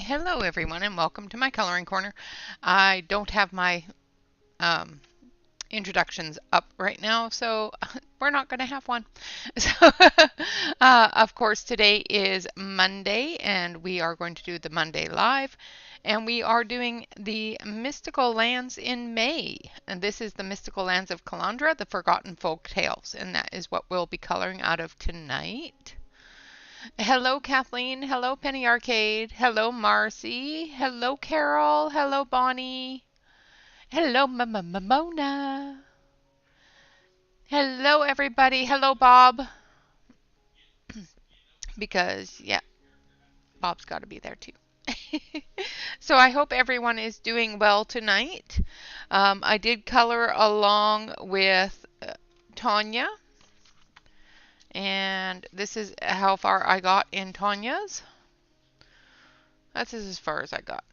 Hello everyone and welcome to my coloring corner. I don't have my introductions up right now, so we're not going to have one. So, of course, today is Monday and we are going to do the Monday Live, and we are doing the Mystical Lands in May. And this is the Mystical Lands of Calandra, the Forgotten Folk Tales, and that is what we'll be coloring out of tonight. Hello, Kathleen. Hello, Penny Arcade. Hello, Marcy. Hello, Carol. Hello, Bonnie. Hello, Mona. Hello, everybody. Hello, Bob. Because, yeah, Bob's got to be there too. So I hope everyone is doing well tonight. I did color along with Tanya. And this is how far I got in Tanya's. That's as far as I got.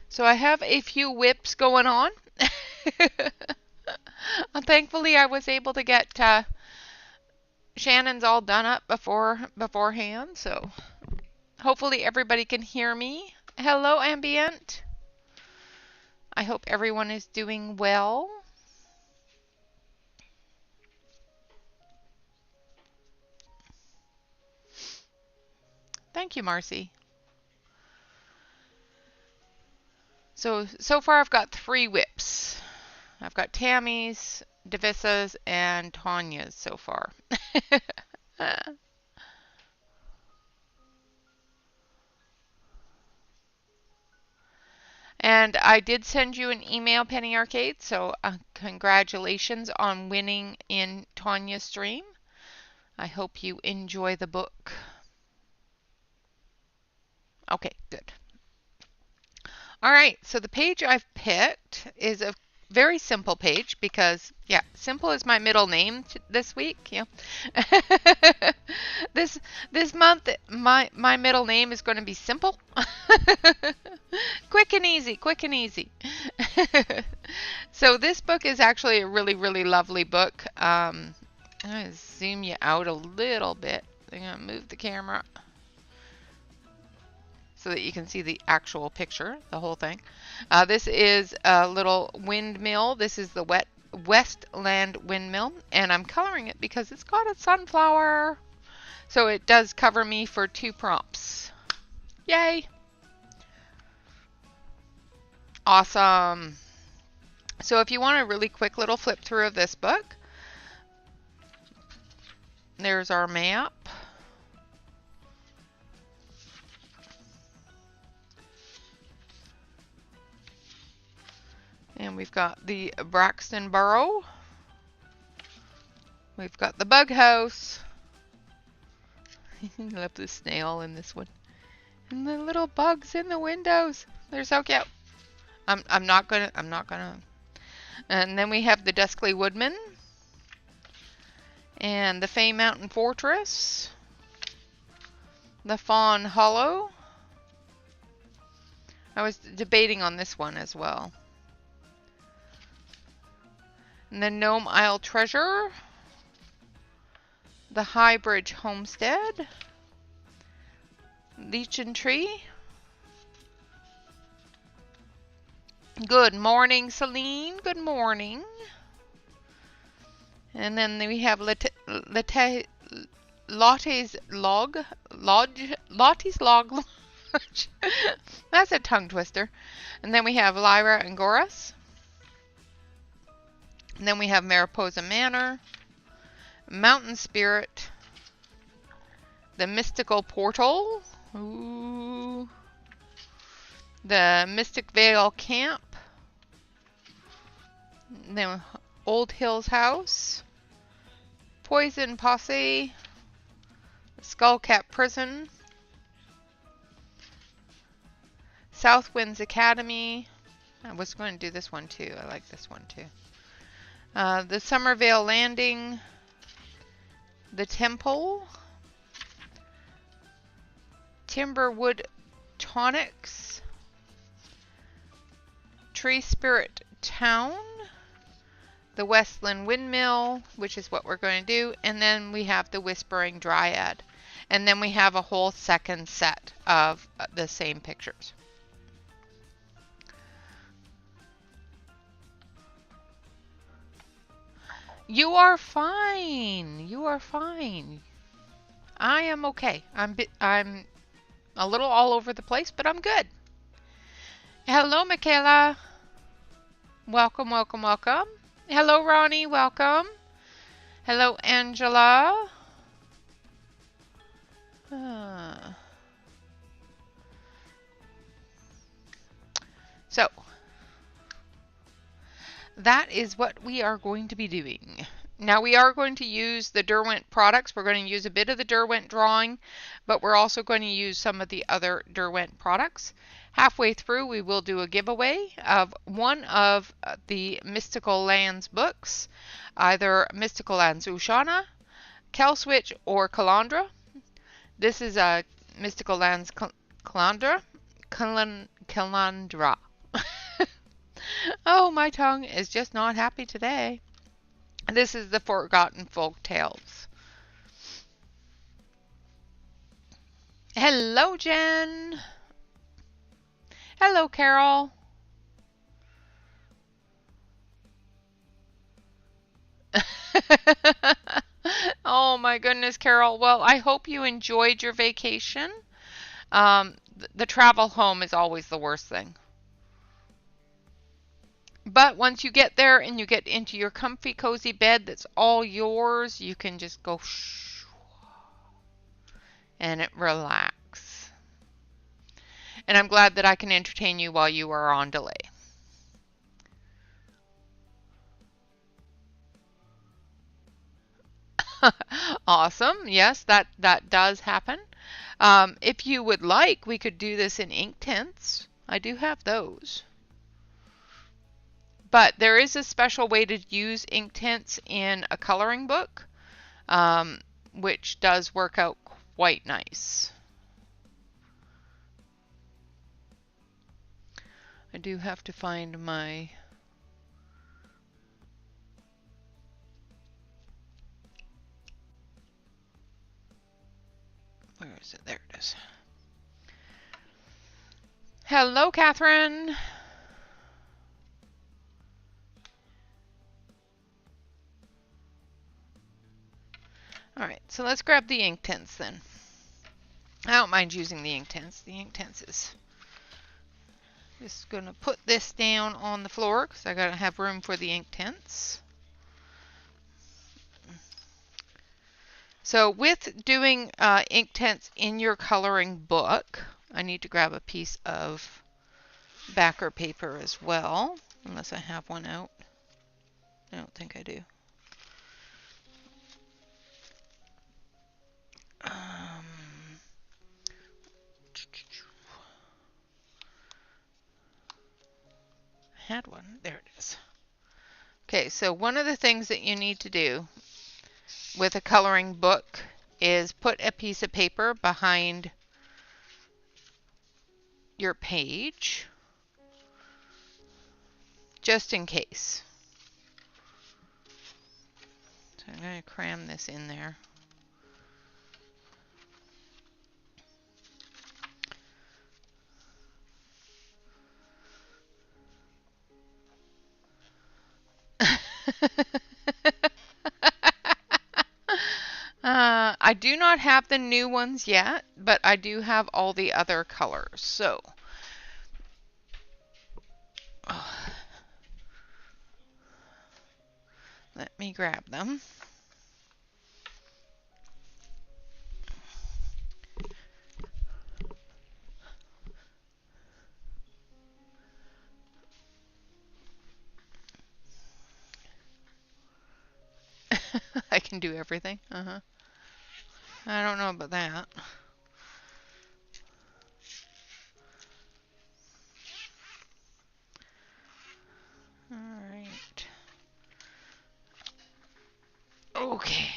So I have a few whips going on. Thankfully, I was able to get Shannon's all done up beforehand, so hopefully everybody can hear me. Hello, Ambient. I hope everyone is doing well. Thank you, Marcy. So far I've got 3 whips. I've got Tammy's, Davissa's, and Tanya's so far. And I did send you an email, Penny Arcade, so congratulations on winning in Tanya's stream. I hope you enjoy the book. Okay, good. All right, so the page I've picked is a very simple page because, yeah, simple is my middle name this week. Yeah. This month, my middle name is going to be Simple. Quick and easy, quick and easy. So this book is actually a really, really lovely book. I'm going to zoom you out a little bit. I'm going to move the camera so that you can see the actual picture, the whole thing. This is a little windmill. This is the Westland windmill, and I'm coloring it because it's got a sunflower. So it does cover me for 2 prompts. Yay! Awesome. So if you want a really quick little flip through of this book, there's our map. And we've got the Braxton Burrow. We've got the bug house. I love the snail in this one. And the little bugs in the windows. They're so cute. I'm not gonna. And then we have the Duskly Woodman. And the Fay Mountain Fortress. The Fawn Hollow. I was debating on this one as well. And the Gnome Isle Treasure, the High Bridge Homestead, Lichen Tree. Good morning, Celine. Good morning. And then we have Lottie's Log Lodge. Lottie's Log Lodge. That's a tongue twister. And then we have Lyra and Goras. And then we have Mariposa Manor, Mountain Spirit, the Mystical Portal, ooh, the Mystic Vale Camp, then Old Hills House, Poison Posse, Skullcap Prison, South Winds Academy. I was going to do this one too. I like this one too. The Summervale Landing, the Temple, Timberwood Tonics, Tree Spirit Town, the Westland Windmill, which is what we're going to do, and then we have the Whispering Dryad. And then we have a whole second set of the same pictures. You are fine. You are fine. I am okay. I'm a little all over the place, but I'm good. Hello, Michaela. Welcome, welcome, welcome. Hello, Ronnie. Welcome. Hello, Angela. So, that is what we are going to be doing. Now we are going to use the Derwent products. We're going to use a bit of the Derwent drawing, but we're also going to use some of the other Derwent products. Halfway through, we will do a giveaway of one of the Mystical Lands books, either Mystical Lands Ushana, Kelswitch, or Kalandra. This is a Mystical Lands Kalandra. Kalandra. Oh, my tongue is just not happy today. This is the Forgotten Folk Tales. Hello, Jen. Hello, Carol. Oh my goodness, Carol. Well, I hope you enjoyed your vacation. The travel home is always the worst thing. But once you get there and you get into your comfy, cozy bed that's all yours, you can just go shh and relax. And I'm glad that I can entertain you while you are on delay. Awesome. Yes, that does happen. If you would like, we could do this in ink tints. I do have those. But there is a special way to use ink tints in a coloring book, which does work out quite nice. I do have to find my... Where is it? There it is. Hello, Catherine. All right, so let's grab the ink tints then. I don't mind using the ink tints. The ink tints is just going to put this down on the floor because I got to have room for the ink tints. So with doing ink tints in your coloring book, I need to grab a piece of backer paper as well, unless I have one out. I don't think I do. I had one. There it is. Okay, so one of the things that you need to do with a coloring book is put a piece of paper behind your page, just in case. So I'm going to cram this in there. I do not have the new ones yet, but I do have all the other colors. So, let me grab them. I can do everything. I don't know about that. All right. Okay.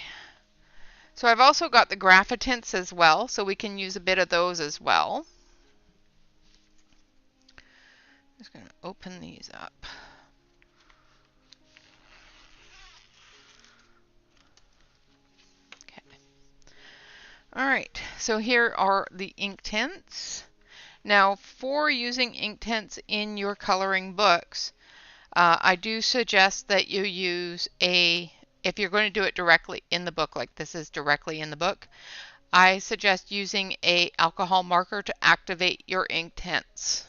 So I've also got the graphitints as well, so we can use a bit of those as well. Just going to open these up. Alright, so here are the ink tints. Now, for using ink tints in your coloring books, I do suggest that you use if you're going to do it directly in the book, like this is directly in the book, I suggest using a alcohol marker to activate your ink tints.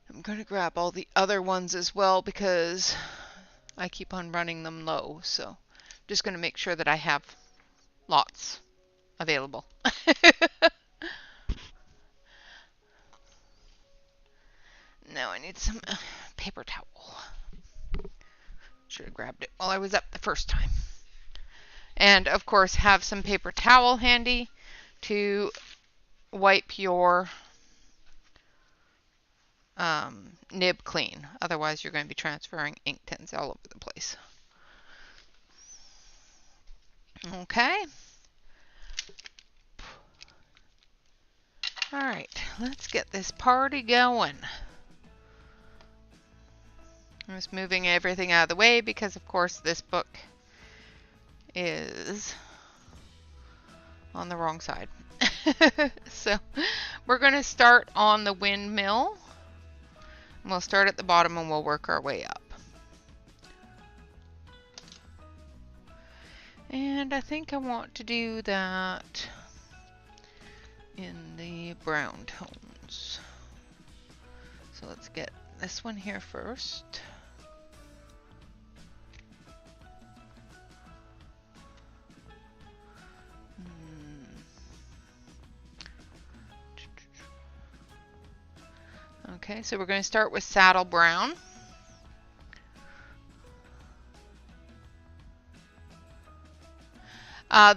I'm going to grab all the other ones as well because I keep on running them low, so I'm just going to make sure that I have lots available. Now I need some paper towel. Should have grabbed it while I was up the first time. And of course have some paper towel handy to wipe your nib clean. Otherwise you're going to be transferring ink tints all over the place. Okay. Alright, let's get this party going. I'm just moving everything out of the way because of course this book is on the wrong side. So we're going to start on the windmill. We'll start at the bottom and we'll work our way up. And I think I want to do that in the brown tones. So let's get this one here first. Okay, so we're going to start with saddle brown.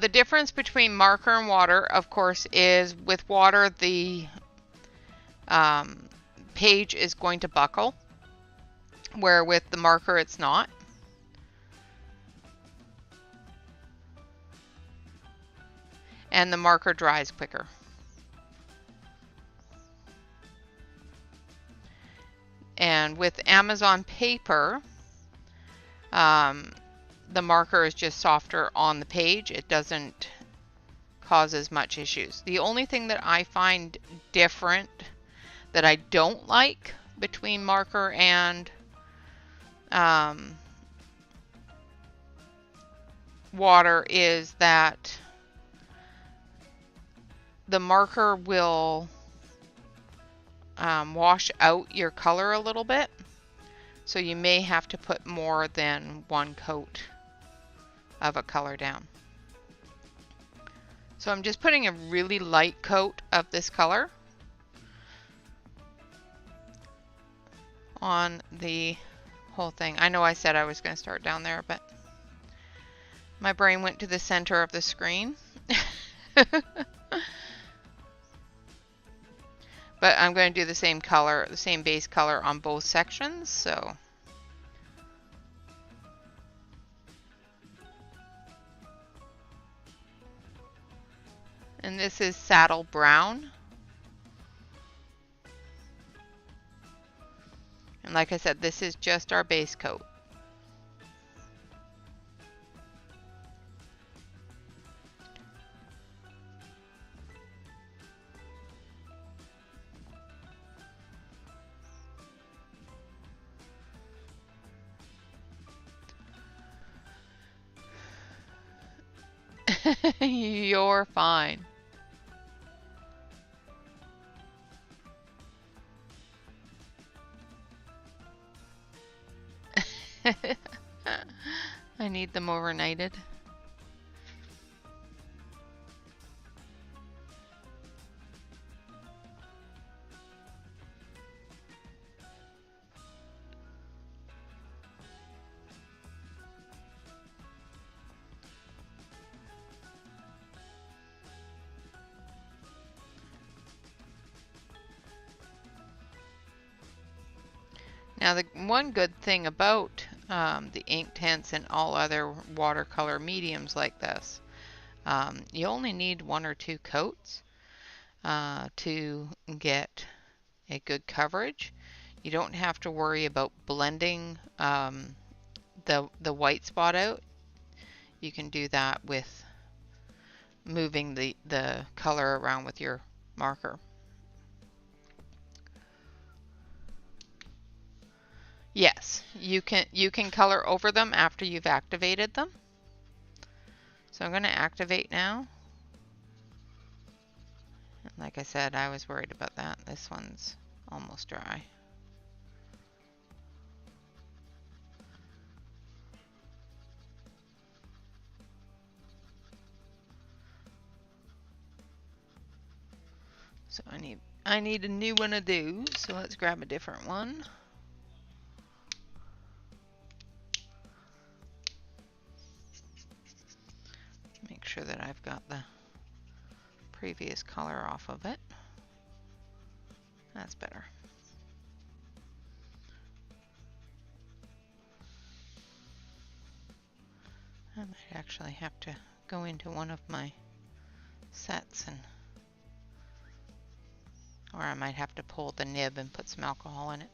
The difference between marker and water, of course, is with water the page is going to buckle, where with the marker it's not. And the marker dries quicker. And with Amazon paper, the marker is just softer on the page. It doesn't cause as much issues. The only thing that I find different that I don't like between marker and water is that the marker will wash out your color a little bit, so you may have to put more than one coat of a color down. So I'm just putting a really light coat of this color on the whole thing. I know I said I was going to start down there, but my brain went to the center of the screen. But I'm going to do the same color, the same base color on both sections, so. And this is saddle brown. And like I said, this is just our base coat. You're fine. I need them overnighted. Now the one good thing about the ink tints and all other watercolor mediums like this, you only need 1 or 2 coats to get a good coverage. You don't have to worry about blending the white spot out. You can do that with moving the color around with your marker. Yes, you can color over them after you've activated them. So I'm going to activate now. Like I said, I was worried about that. This one's almost dry. So I need a new one of those. So let's grab a different one. Make sure that I've got the previous color off of it. That's better. I might actually have to go into one of my sets or I might have to pull the nib and put some alcohol in it.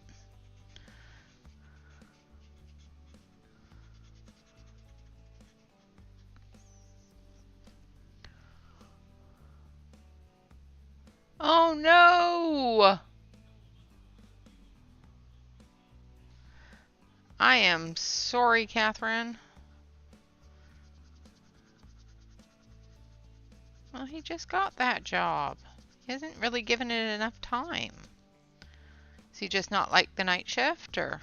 Oh no! I am sorry, Catherine. Well, he just got that job. He hasn't really given it enough time. Is he just not like the night shift, or?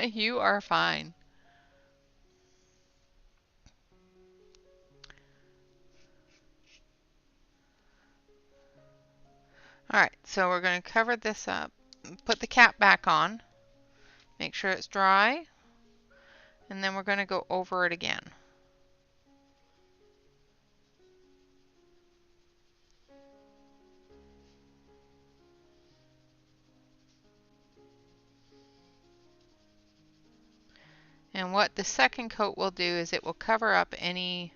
You are fine. Alright, so we're going to cover this up, put the cap back on, make sure it's dry, and then we're going to go over it again. And what the second coat will do is it will cover up any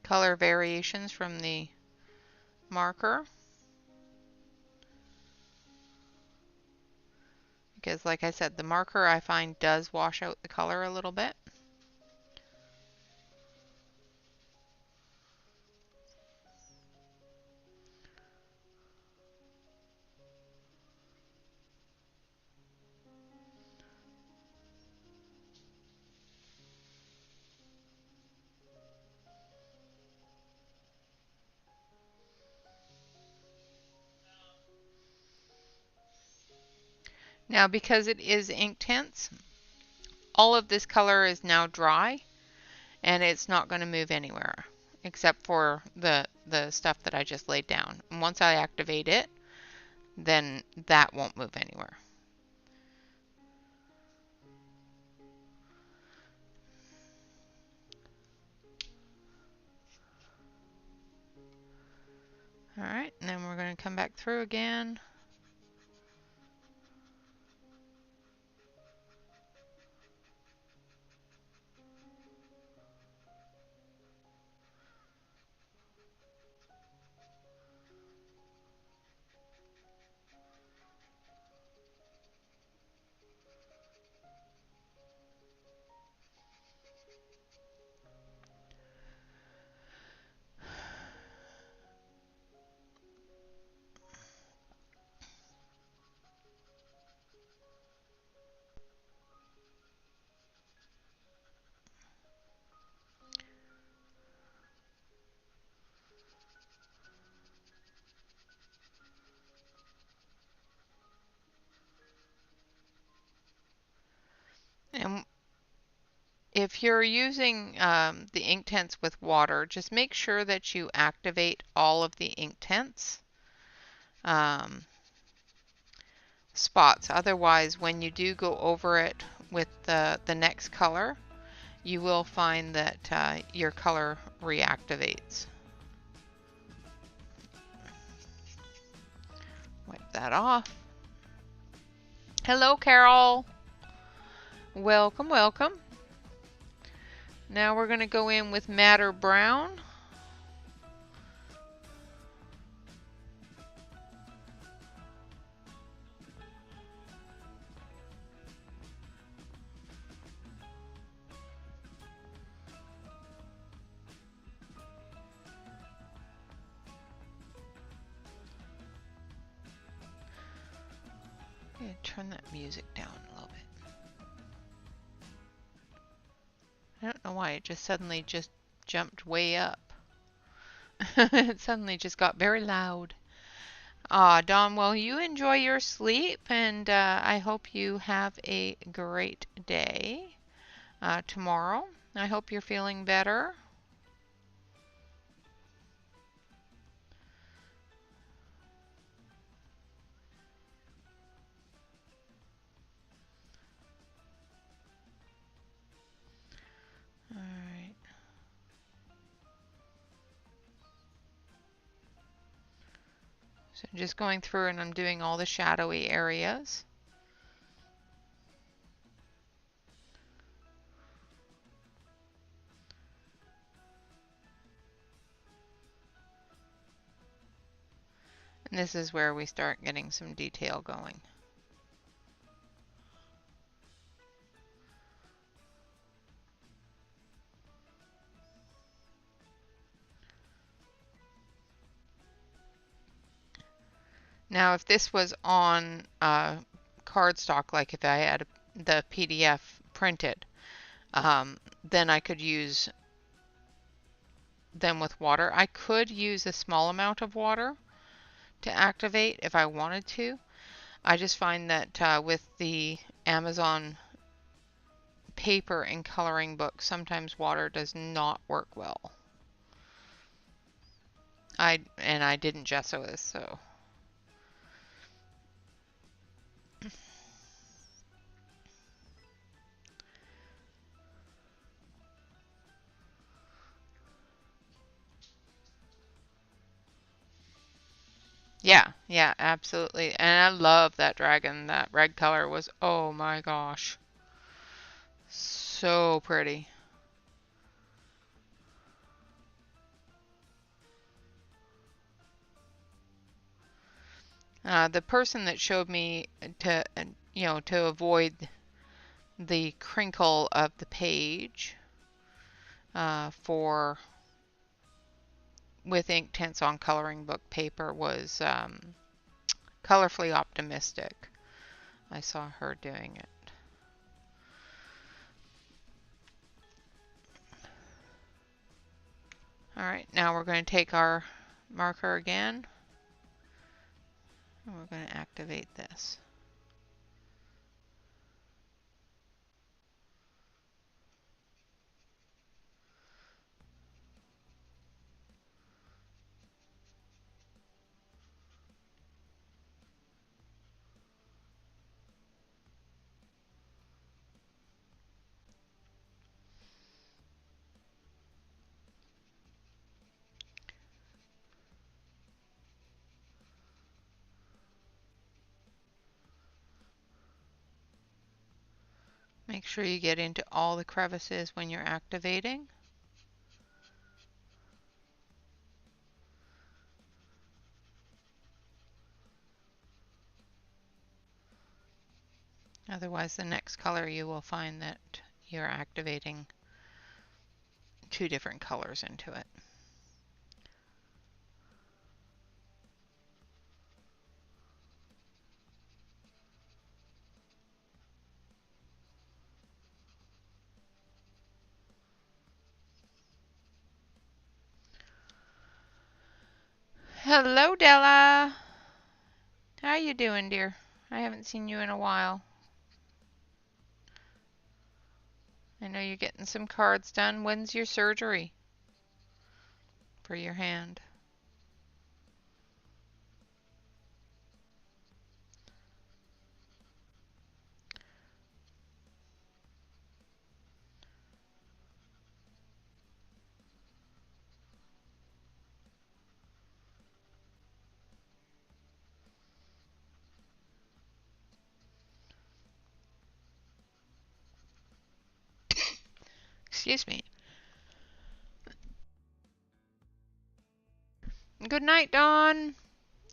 color variations from the marker. Because like I said, the marker I find does wash out the color a little bit. Now because it is Inktense, all of this color is now dry and it's not going to move anywhere except for the stuff that I just laid down. And once I activate it, then that won't move anywhere. Alright, and then we're going to come back through again. And if you're using the ink tents with water, just make sure that you activate all of the ink tents spots. Otherwise, when you do go over it with the next color, you will find that your color reactivates. Wipe that off. Hello, Carol. Welcome, welcome. Now we're going to go in with Madder Brown. I'm going to turn that music down a little bit. I don't know why it just suddenly just jumped way up. It suddenly just got very loud. Dawn, well, you enjoy your sleep, and I hope you have a great day tomorrow. I hope you're feeling better. All right. So just going through and I'm doing all the shadowy areas. And this is where we start getting some detail going. Now, if this was on cardstock, like if I had the PDF printed, then I could use them with water. I could use a small amount of water to activate if I wanted to. I just find that with the Amazon paper and coloring books, sometimes water does not work well. I didn't gesso this, so. Yeah, absolutely. And I love that dragon. That red color was, oh my gosh, so pretty. The person that showed me to avoid the crinkle of the page with ink tints on coloring book paper was Colorfully Optimistic. I saw her doing it. All right, now we're going to take our marker again, and we're going to activate this. Make sure you get into all the crevices when you're activating. Otherwise, the next color you will find that you're activating two different colors into it. Hello, Della. How you doing, dear? I haven't seen you in a while. I know you're getting some cards done. When's your surgery for your hand? Excuse me. Good night, Dawn.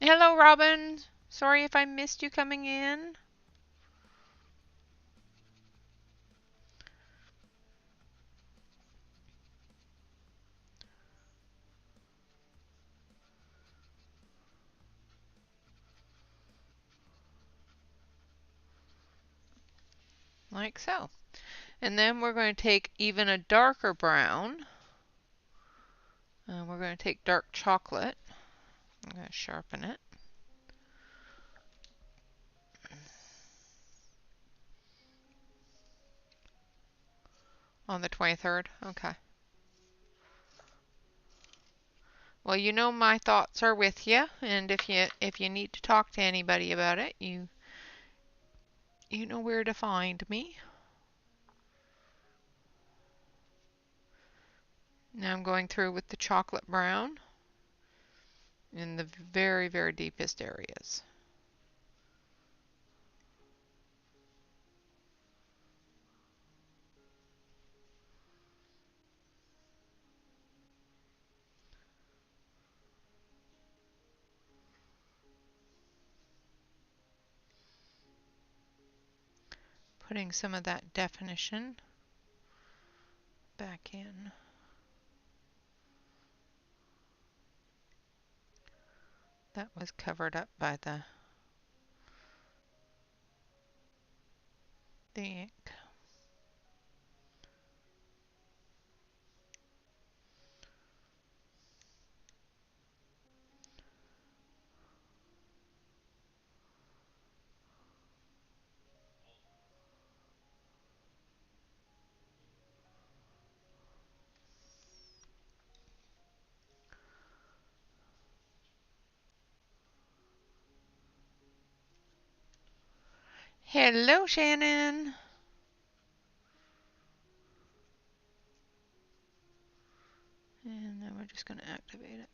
Hello, Robin. Sorry if I missed you coming in. Like so. And then we're going to take even a darker brown. And we're going to take dark chocolate. I'm going to sharpen it. On the 23rd? Okay. Well, you know my thoughts are with you, and if you need to talk to anybody about it, you know where to find me. Now I'm going through with the chocolate brown in the very, very deepest areas. Putting some of that definition back in. That was covered up by the ink. Hello, Shannon. And then we're just going to activate it.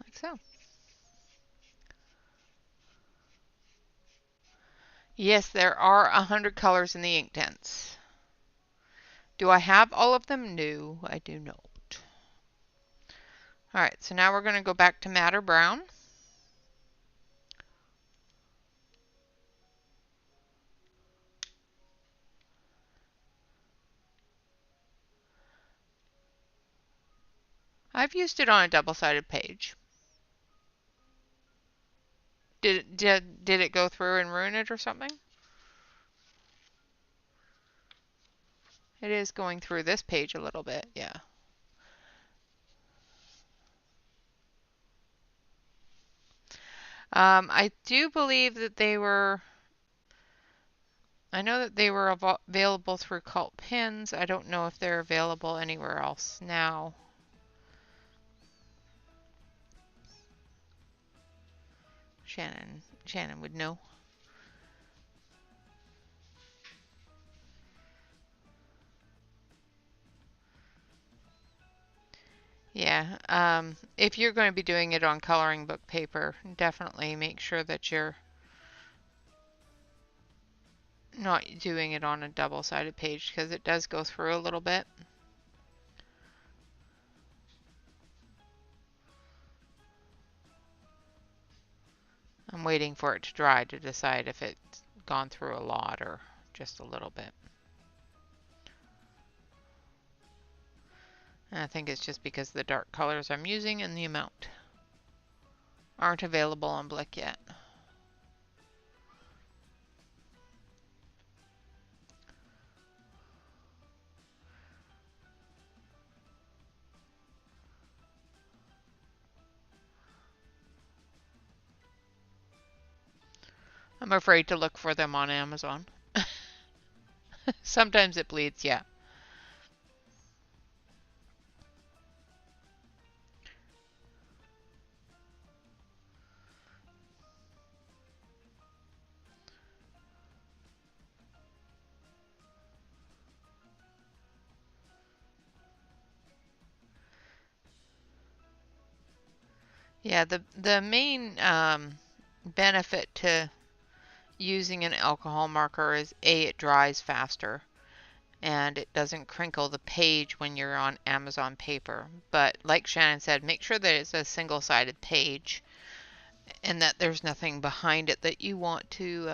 Like so. Yes, there are 100 colors in the Inktense. Do I have all of them? No, I do not. Alright, so now we're going to go back to madder brown. I've used it on a double-sided page. Did it go through and ruin it or something? It is going through this page a little bit, yeah. I do believe that they were, I know that they were available through Cult Pins. I don't know if they're available anywhere else now. Shannon would know. Yeah, if you're going to be doing it on coloring book paper, definitely make sure that you're not doing it on a double-sided page because it does go through a little bit. I'm waiting for it to dry to decide if it's gone through a lot or just a little bit. And I think it's just because the dark colors I'm using and the amount aren't available on Blick yet. I'm afraid to look for them on Amazon. Sometimes it bleeds, yeah. Yeah, the main benefit to using an alcohol marker is A, it dries faster and it doesn't crinkle the page when you're on Amazon paper. But like Shannon said, make sure that it's a single-sided page and that there's nothing behind it that you want to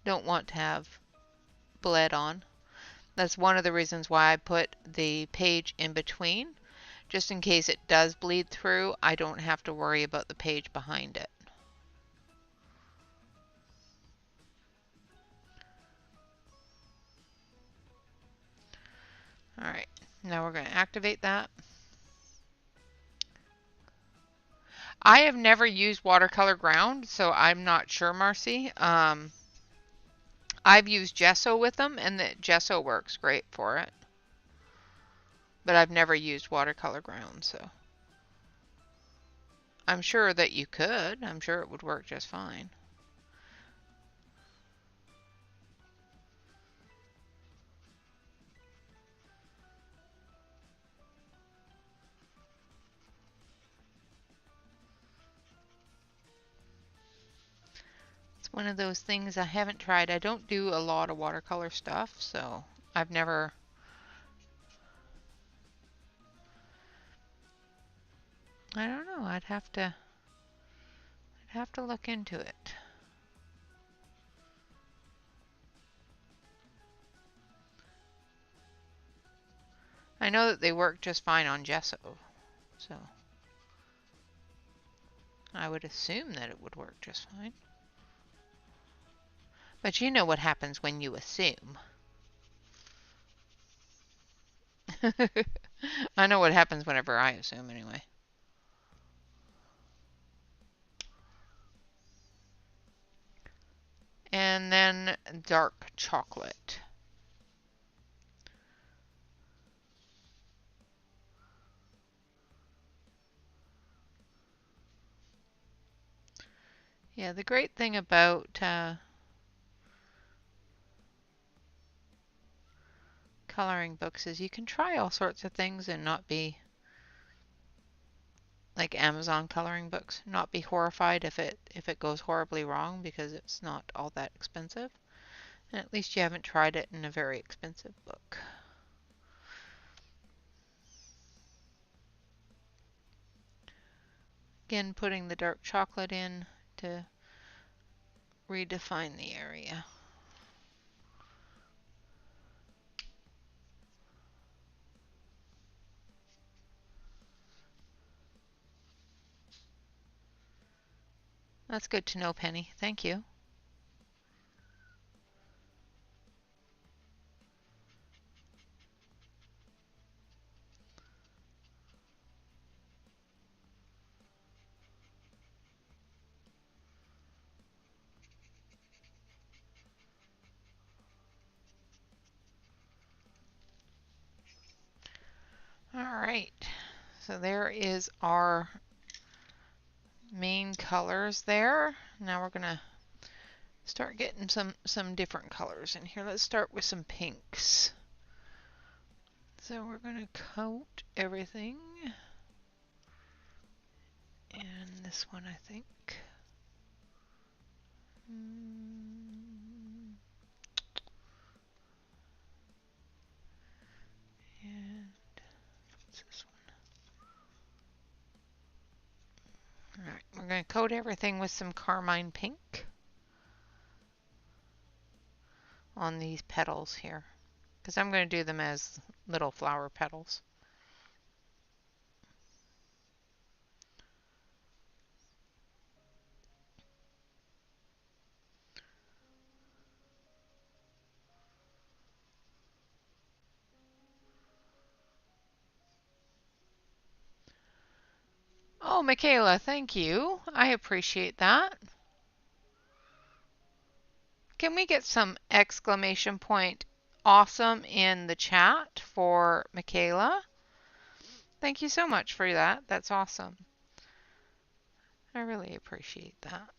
don't want to have bled on. That's one of the reasons why I put the page in between. Just in case it does bleed through, I don't have to worry about the page behind it. Alright, now we're going to activate that. I have never used watercolor ground, so I'm not sure, Marcy. I've used gesso with them, and the gesso works great for it. But I've never used watercolor ground, so I'm sure that you could. I'm sure it would work just fine. It's one of those things I haven't tried. I don't do a lot of watercolor stuff, so I've never... I don't know. I'd have to look into it. I know that they work just fine on gesso, so I would assume that it would work just fine. But you know what happens when you assume. I know what happens whenever I assume anyway. And then dark chocolate. Yeah, the great thing about coloring books is you can try all sorts of things and not be like Amazon coloring books, not be horrified if it goes horribly wrong because it's not all that expensive. And at least you haven't tried it in a very expensive book. Again, putting the dark chocolate in to redefine the area. That's good to know, Penny. Thank you. All right. So there is our main colors there. Now we're gonna start getting some different colors in here. Let's start with some pinks. So we're gonna coat everything. And this one, I think. And what's this one? Alright, we're going to coat everything with some carmine pink on these petals here. Because I'm going to do them as little flower petals. Oh, Michaela, thank you. I appreciate that. Can we get some exclamation point awesome in the chat for Michaela? Thank you so much for that. That's awesome. I really appreciate that.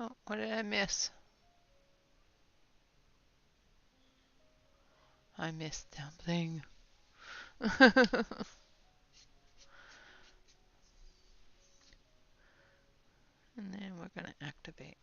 Oh, what did I miss? I missed something. And then we're going to activate.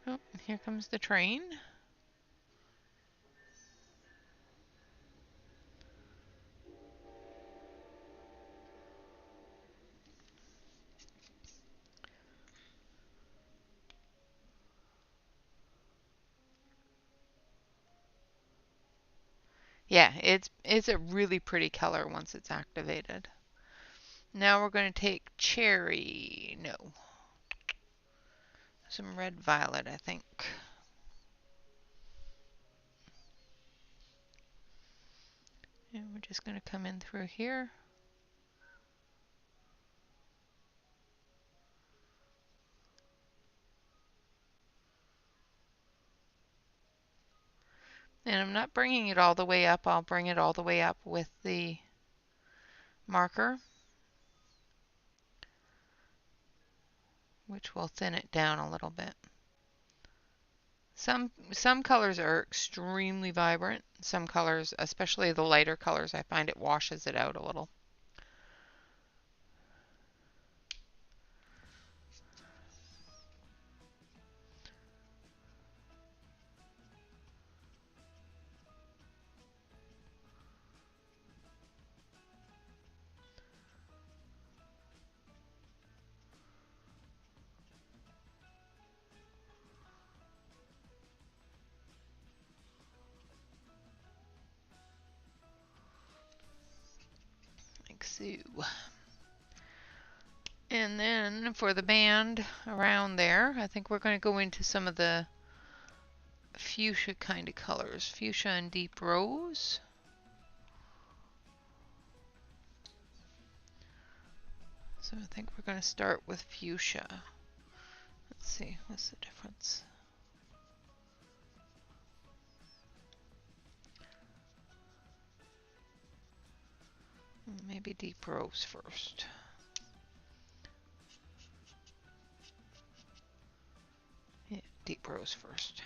Oh, here comes the train. Yeah, it's a really pretty color once it's activated. Now we're going to take cherry. No. Some red violet, I think. And we're just going to come in through here. And I'm not bringing it all the way up. I'll bring it all the way up with the marker, which will thin it down a little bit. Some colors are extremely vibrant. Some colors, especially the lighter colors, I find it washes it out a little. Like so. And then for the band around there, I think we're going to go into some of the fuchsia kind of colors. Fuchsia and deep rose. So I think we're going to start with fuchsia. Let's see, what's the difference? Maybe deep rose first. Yeah, deep rose first.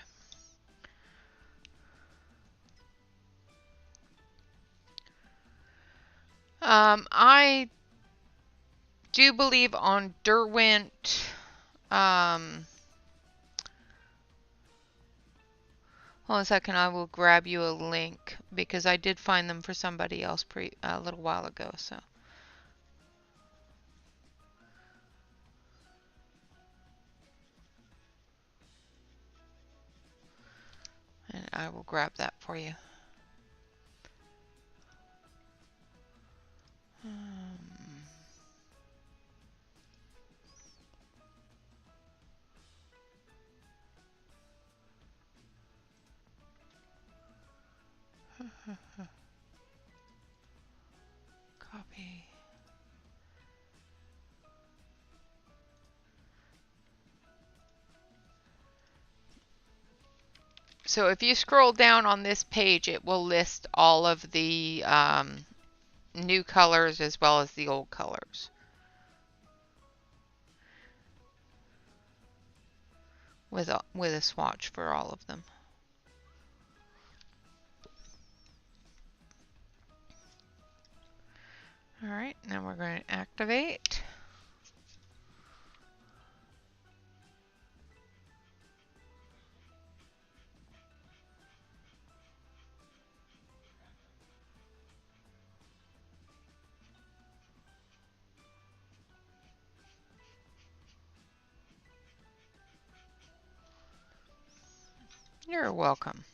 I do believe on Derwent, hold on a second, I will grab you a link because I did find them for somebody else a little while ago. So. And I will grab that for you. Copy. So if you scroll down on this page, it will list all of the new colors as well as the old colors. with a swatch for all of them. All right, now we're going to activate. You're welcome.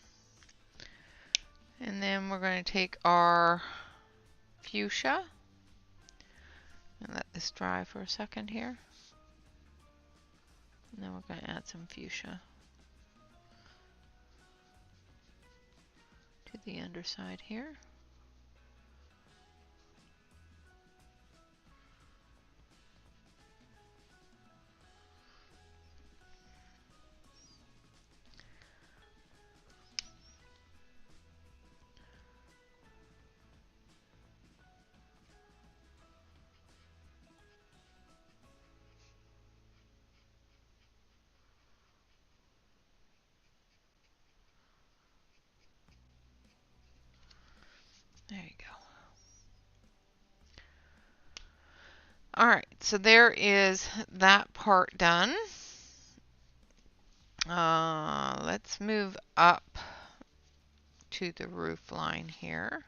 And then we're going to take our fuchsia and let this dry for a second here. And then we're going to add some fuchsia to the underside here. There you go. All right, so there is that part done. Let's move up to the roof line here.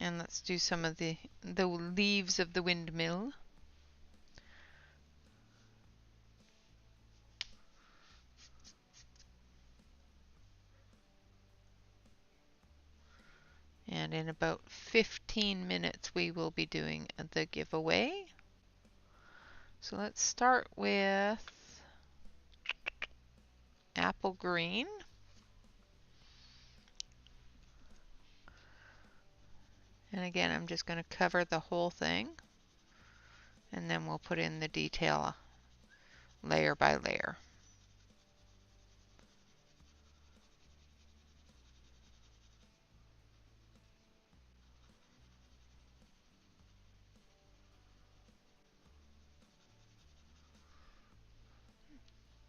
And let's do some of the leaves of the windmill. And in about 15 minutes, we will be doing the giveaway. So let's start with apple green. And again, I'm just going to cover the whole thing. And then we'll put in the detail layer by layer.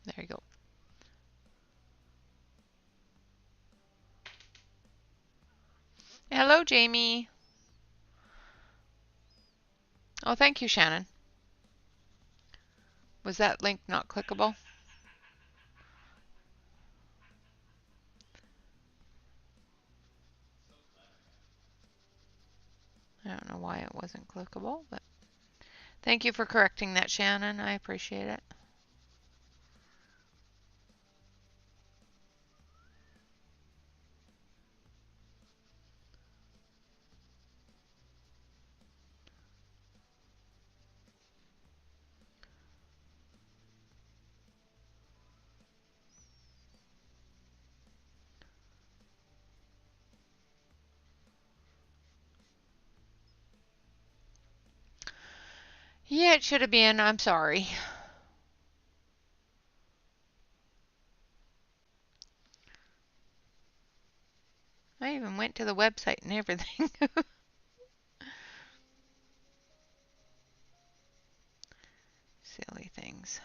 There you go. Hello, Jamie. Oh, thank you, Shannon. Was that link not clickable? I don't know why it wasn't clickable, but thank you for correcting that, Shannon. I appreciate it. Yeah, it should have been. I'm sorry. I even went to the website and everything. Silly things.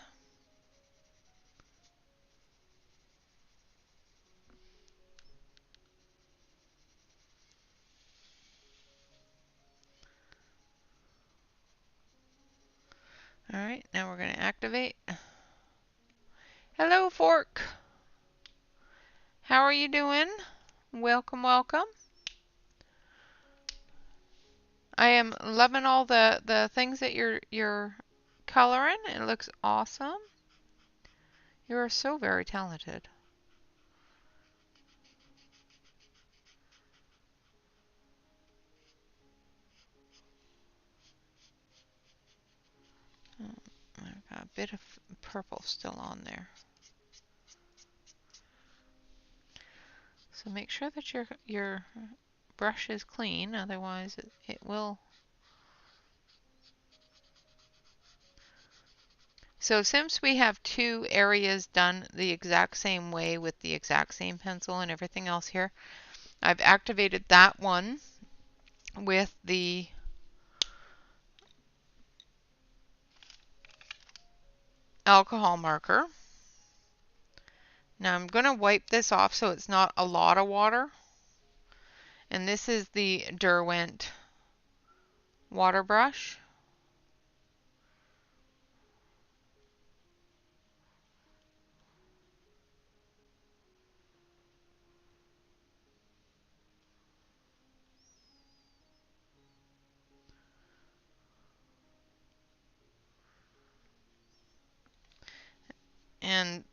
All right, now we're going to activate. Hello, Fork. How are you doing? Welcome, welcome. I am loving all the things that you're coloring. It looks awesome. You are so very talented. I've got a bit of purple still on there. So make sure that your brush is clean, otherwise it will. So since we have two areas done the exact same way with the exact same pencil and everything else here, I've activated that one with the alcohol marker. Now I'm going to wipe this off so it's not a lot of water. And this is the Derwent water brush. And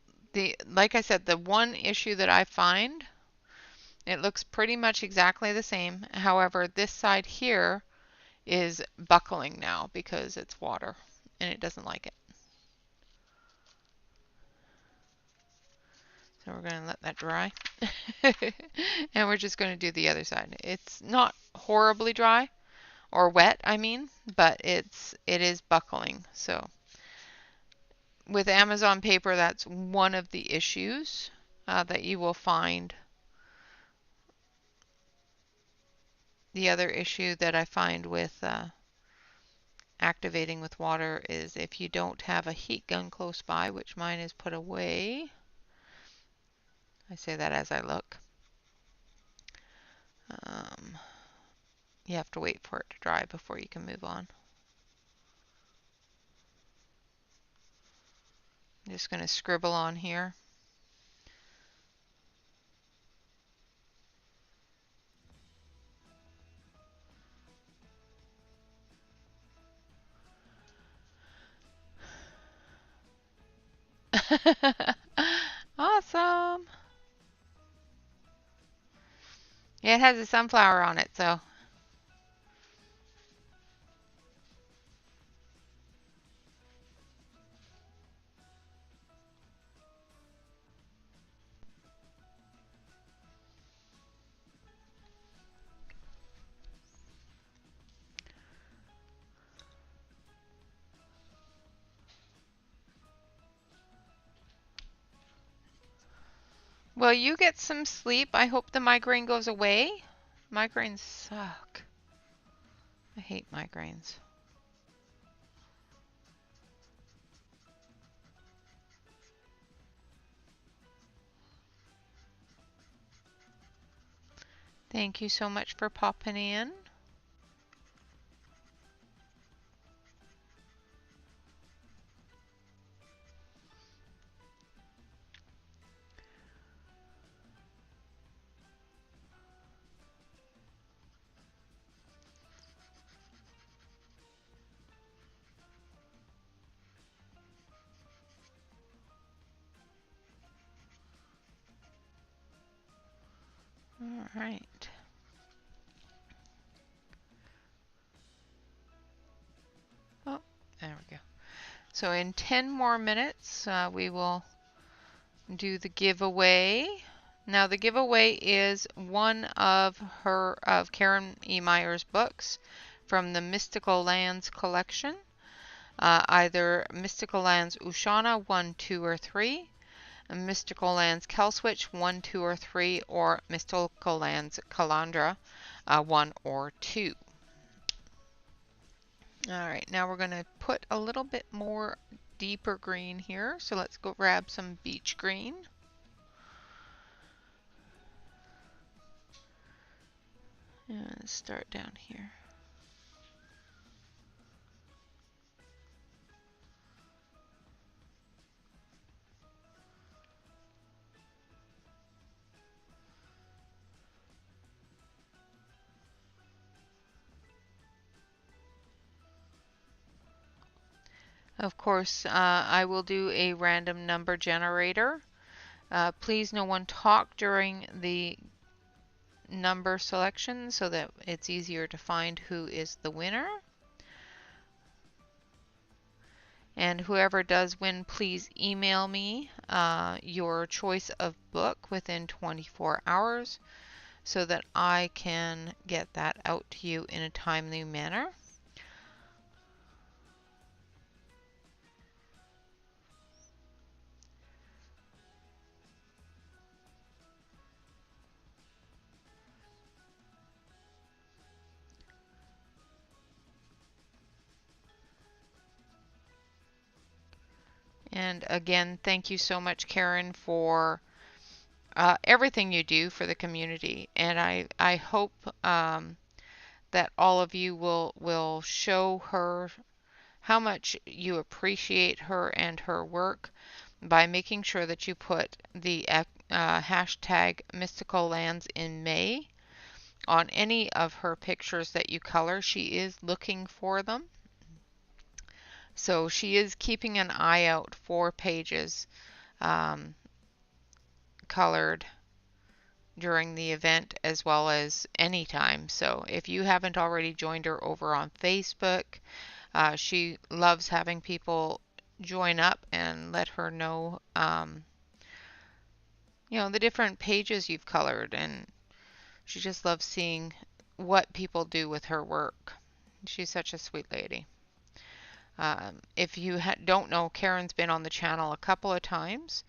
like I said, the one issue that I find, it looks pretty much exactly the same. However, this side here is buckling now because it's water and it doesn't like it. So we're going to let that dry. And we're just going to do the other side. It's not horribly dry, or wet, I mean, but it is buckling. So with Amazon paper, that's one of the issues that you will find. The other issue that I find with activating with water is if you don't have a heat gun close by, which mine is put away. I say that as I look. You have to wait for it to dry before you can move on. I'm just going to scribble on here. Awesome. Yeah, it has a sunflower on it, so. Well, you get some sleep. I hope the migraine goes away. Migraines suck. I hate migraines. Thank you so much for popping in. All right. Oh, there we go. So in 10 more minutes, we will do the giveaway. Now the giveaway is one of Karen E. Meyer's books from the Mystical Lands collection. Either Mystical Lands Ushana 1, 2, or 3, Mystical Lands Kelswitch 1, 2, or 3, or Mystical Lands Kalandra 1 or 2. Alright, now we're going to put a little bit more deeper green here. So let's go grab some beach green. And start down here. Of course, I will do a random number generator. Please no one talk during the number selection so that it's easier to find who is the winner. And whoever does win, please email me your choice of book within 24 hours so that I can get that out to you in a timely manner. And And again, thank you so much, Karen, for everything you do for the community. And I hope that all of you will show her how much you appreciate her and her work by making sure that you put the hashtag Mystical Lands in May on any of her pictures that you color. She is looking for them. So she is keeping an eye out for pages um, colored during the event as well as anytime. So if you haven't already joined her over on Facebook, she loves having people join up and let her know, the different pages you've colored, and she just loves seeing what people do with her work. She's such a sweet lady. If you don't know, Karen's been on the channel a couple of times,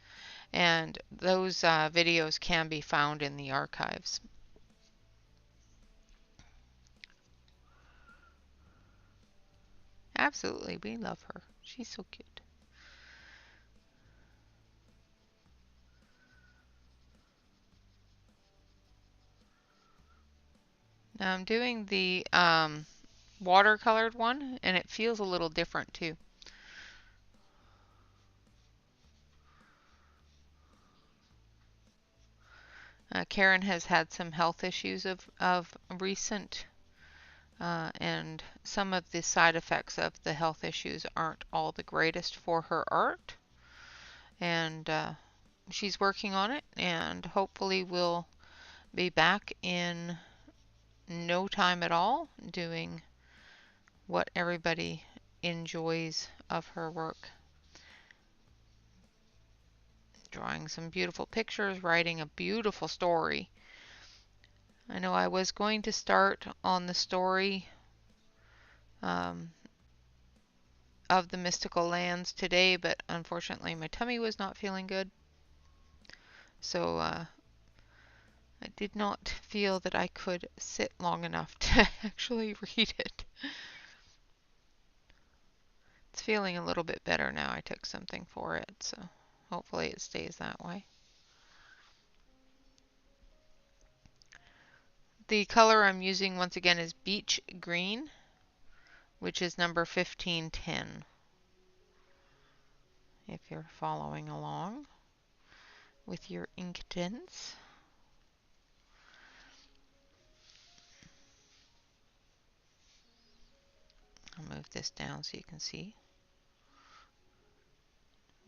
and those videos can be found in the archives. Absolutely, we love her. She's so cute. Now I'm doing the watercolored one, and it feels a little different too. Karen has had some health issues of recent, and some of the side effects of the health issues aren't all the greatest for her art. And she's working on it, and hopefully we'll be back in no time at all doing what everybody enjoys of her work. Drawing some beautiful pictures, writing a beautiful story. I know I was going to start on the story um, of the mystical lands today, but unfortunately my tummy was not feeling good. So I did not feel that I could sit long enough to actually read it. It's feeling a little bit better now. I took something for it, so hopefully it stays that way. The color I'm using once again is Beach Green, which is number 1510. If you're following along with your Inktense. I'll move this down so you can see.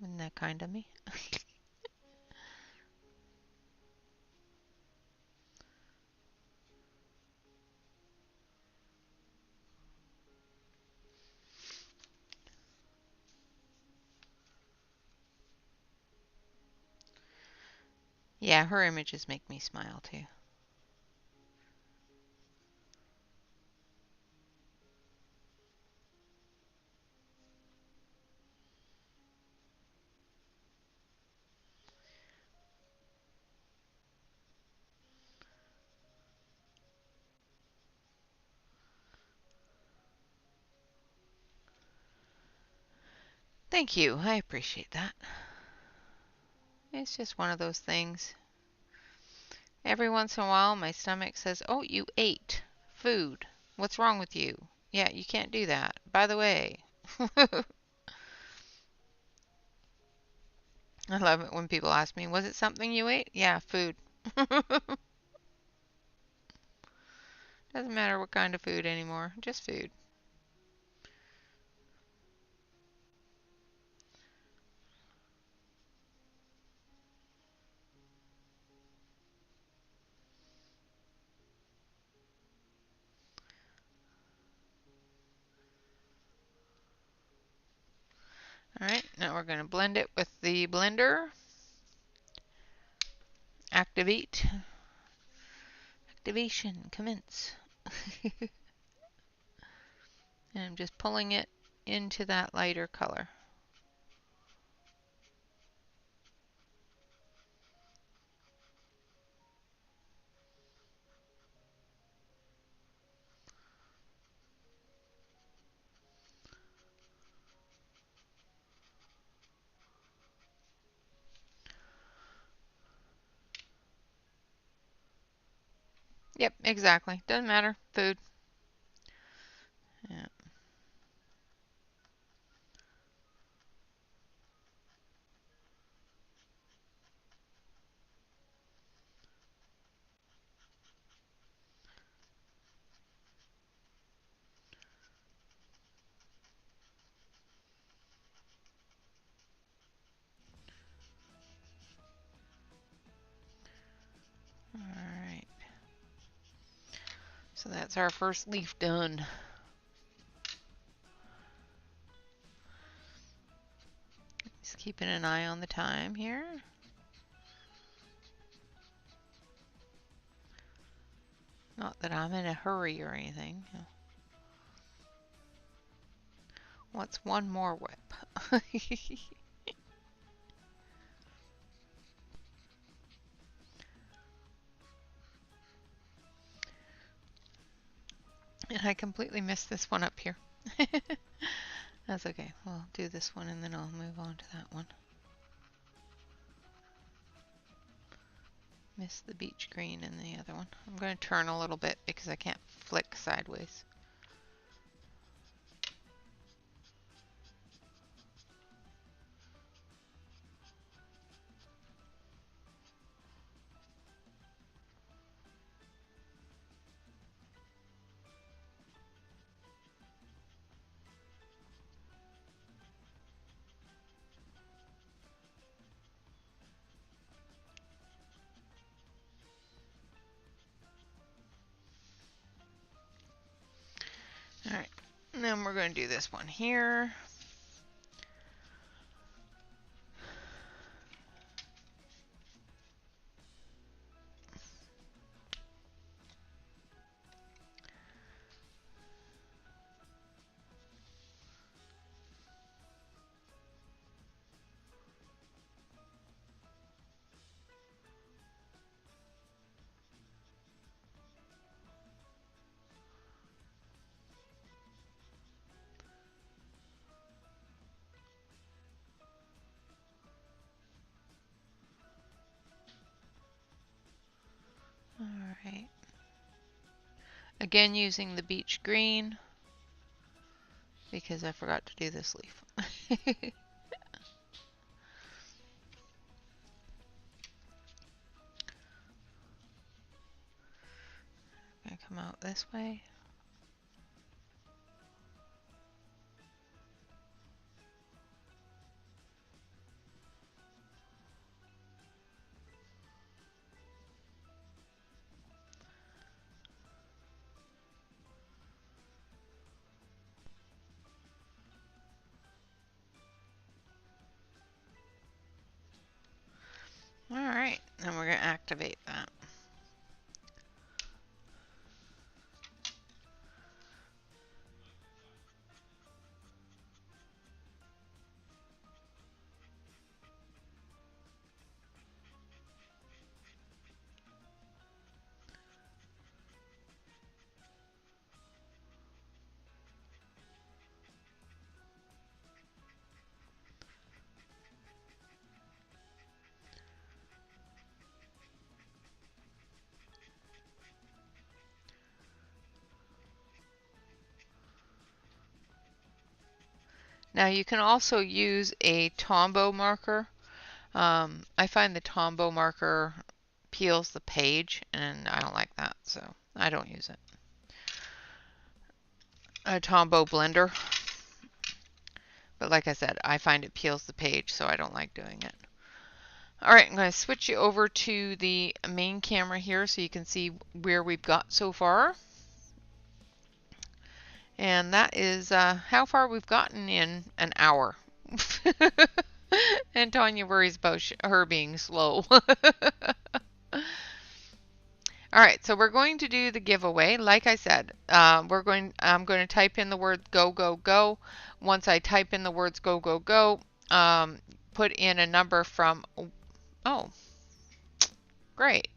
Isn't that kind of me? Yeah, her images make me smile too. Thank you. I appreciate that. It's just one of those things. Every once in a while, my stomach says, "Oh, you ate food. What's wrong with you? Yeah, you can't do that. By the way." I love it when people ask me, "Was it something you ate?" Yeah, food. Doesn't matter what kind of food anymore, just food. Alright, now we're going to blend it with the blender. Activate. Activation, commence. And I'm just pulling it into that lighter color. Yep, exactly. Doesn't matter. Food. Yeah. All right. So that's our first leaf done. Just keeping an eye on the time here. Not that I'm in a hurry or anything. What's one more whip? And I completely missed this one up here. That's okay. We'll do this one and then I'll move on to that one. Missed the beach green in the other one. I'm going to turn a little bit because I can't flick sideways. Alright, and then we're going to do this one here. Alright. Again using the beach green because I forgot to do this leaf. Gonna come out this way. Alright, then we're going to activate that. Now you can also use a Tombow marker. I find the Tombow marker peels the page and I don't like that, so I don't use it. A Tombow blender. But like I said, I find it peels the page, so I don't like doing it. Alright, I'm going to switch you over to the main camera here so you can see where we've got so far. And that is how far we've gotten in an hour. And Tanya worries about her being slow. Alright, so we're going to do the giveaway. Like I said, I'm going to type in the word go, go, go. Once I type in the words go, go, go, put in a number from, oh, great.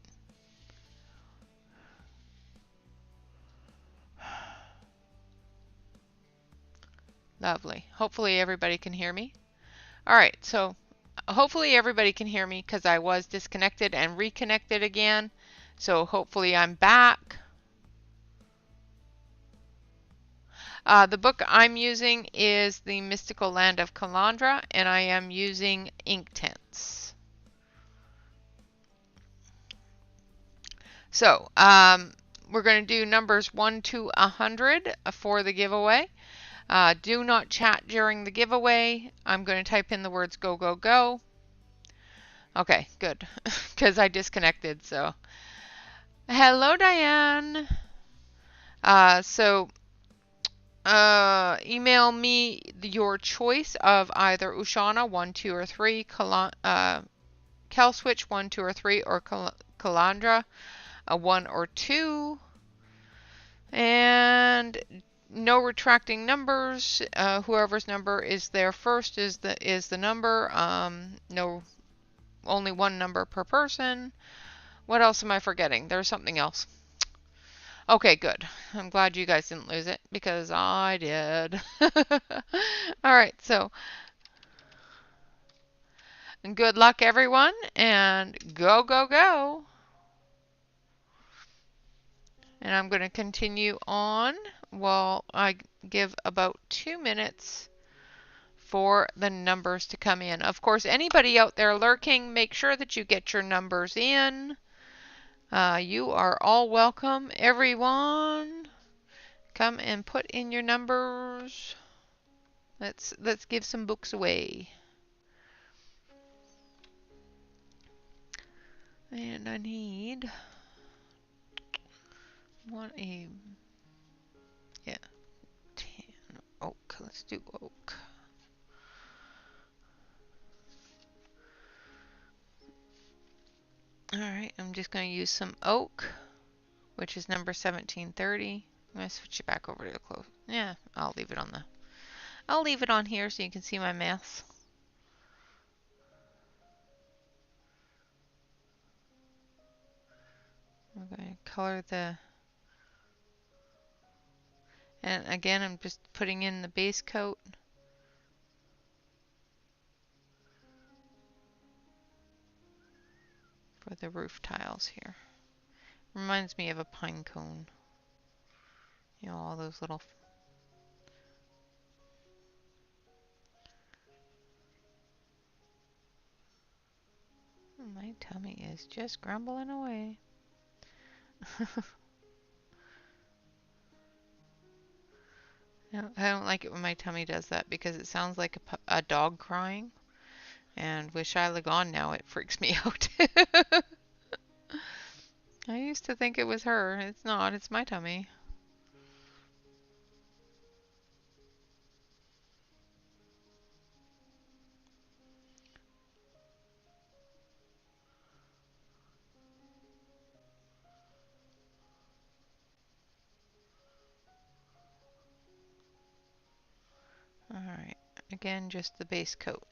Lovely. Hopefully everybody can hear me. Alright, so hopefully everybody can hear me because I was disconnected and reconnected again. So hopefully I'm back. The book I'm using is The Mystical Land of Kalandra, and I am using Inktense. So we're going to do numbers 1 to 100 for the giveaway. Do not chat during the giveaway. I'm going to type in the words go, go, go. Okay, good, because I disconnected. So, hello, Diane. Email me your choice of either Ushana 1, 2, or 3, Kelswitch 1, 2, or 3, or Kalandra 1 or 2. And no retracting numbers. Whoever's number is there first is the number. No, only one number per person. What else am I forgetting? There's something else. Okay, good. I'm glad you guys didn't lose it because I did. All right, so good luck, everyone, and go, go, go. And I'm going to continue on while I give about 2 minutes for the numbers to come in. Of course, anybody out there lurking, make sure that you get your numbers in. You are all welcome, everyone. Come and put in your numbers. Let's give some books away. And I need yeah, 10 oak. Let's do oak. Alright, I'm just going to use some oak, which is number 1730. I'm going to switch it back over to the close. Yeah, I'll leave it on here so you can see my mess. I'm going to color and again, I'm just putting in the base coat. For the roof tiles here. Reminds me of a pine cone. You know, all those little... My tummy is just grumbling away. I don't like it when my tummy does that because it sounds like a dog crying. And with Shyla gone now, it freaks me out. I used to think it was her. It's not. It's my tummy. Alright. Again, just the base coat.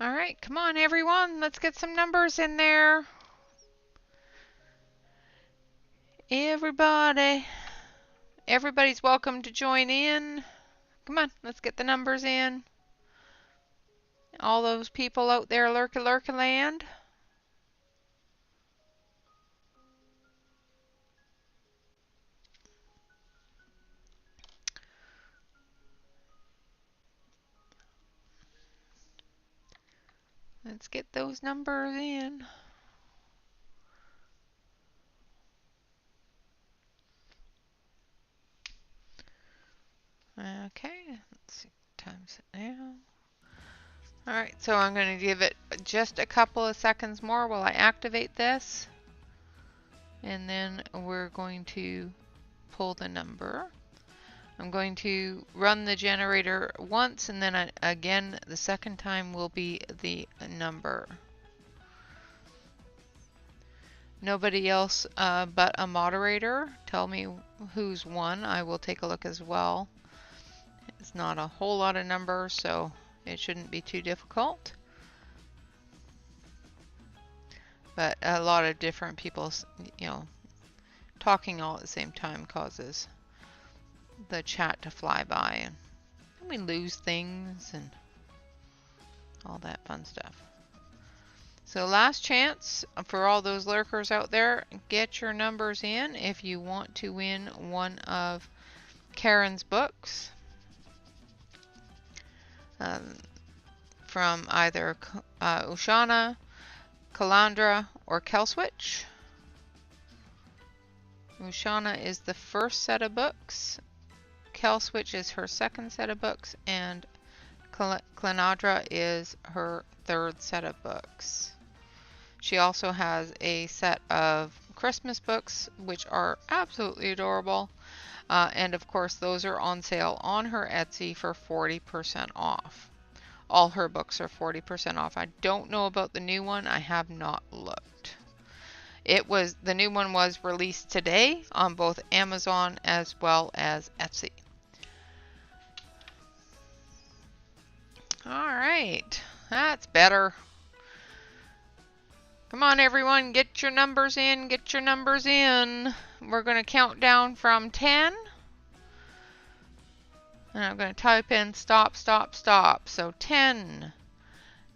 Alright, come on everyone. Let's get some numbers in there. Everybody's welcome to join in. Come on, let's get the numbers in. All those people out there lurking land. Let's get those numbers in. Okay, let's see, times it now. Alright, so I'm going to give it just a couple of seconds more while I activate this. And then we're going to pull the number. I'm going to run the generator once, and then again the second time will be the number. Nobody else but a moderator. Tell me who's won. I will take a look as well. It's not a whole lot of numbers, so it shouldn't be too difficult. But a lot of different people, you know, talking all at the same time causes the chat to fly by, and we lose things and all that fun stuff. So last chance for all those lurkers out there, get your numbers in if you want to win one of Karen's books from either Ushana, Kalandra, or Kelswitch. Ushana is the first set of books, Kelswitch is her second set of books, and Kalandra is her third set of books. She also has a set of Christmas books, which are absolutely adorable. And of course, those are on sale on her Etsy for 40% off. All her books are 40% off. I don't know about the new one. I have not looked. The new one was released today on both Amazon as well as Etsy. All right, that's better. Come on, everyone, get your numbers in, get your numbers in. We're going to count down from 10. And I'm going to type in stop, stop, stop. So 10,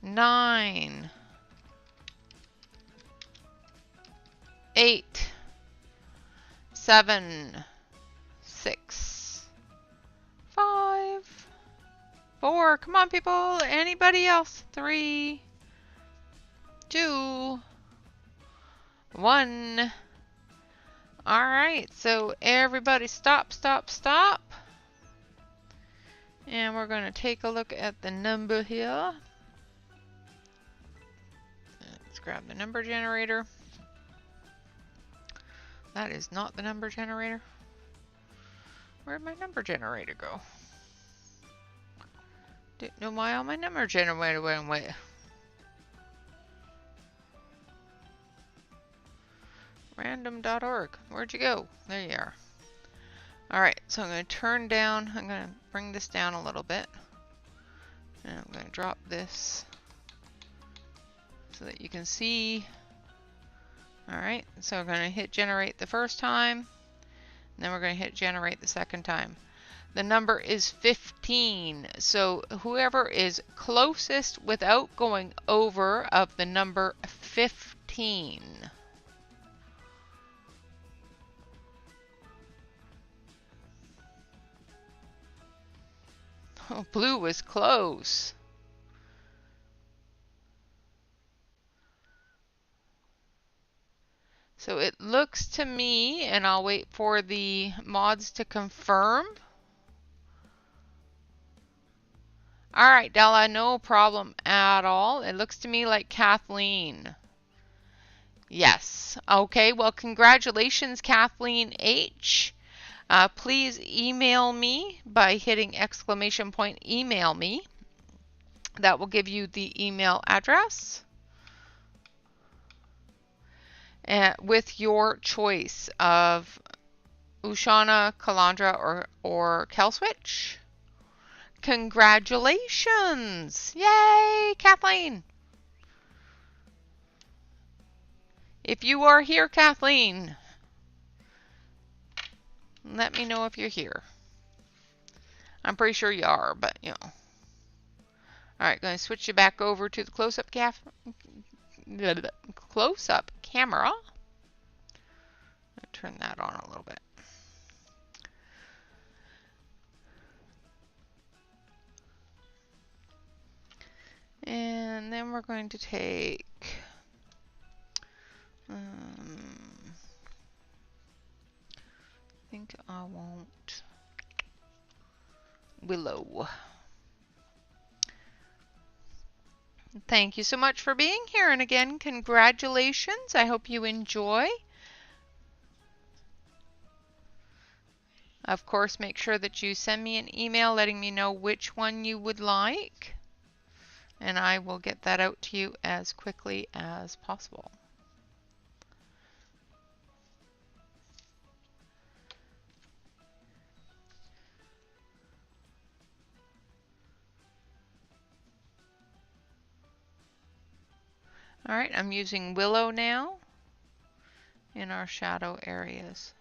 9, 8, 7, 6, 5, 4. Come on, people. Anybody else? 3, 2, 1. All right, so everybody stop, stop, stop. And we're going to take a look at the number here. Let's grab the number generator. That is not the number generator. Where'd my number generator go? Didn't know why all my number generator went away. Random.org. Where'd you go? There you are. Alright, so I'm going to turn down, I'm going to bring this down a little bit. And I'm going to drop this so that you can see. Alright, so we're going to hit generate the first time. And then we're going to hit generate the second time. The number is 15. So whoever is closest without going over of the number 15. Oh, blue was close. So it looks to me, and I'll wait for the mods to confirm. Alright, Della, no problem at all. It looks to me like Kathleen. Yes. Okay, well, congratulations, Kathleen H. Please email me by hitting exclamation point email me. That will give you the email address with your choice of Ushana, Kalandra, or Kelswitch. Congratulations! Yay, Kathleen! If you are here, Kathleen, let me know if you're here. I'm pretty sure you are, but you know. Alright, going to switch you back over to the close-up camera. Turn that on a little bit. And then we're going to take I think I want Willow. Thank you so much for being here, and again, congratulations. I hope you enjoy. Of course, make sure that you send me an email letting me know which one you would like, and I will get that out to you as quickly as possible. Alright, I'm using Willow now in our shadow areas.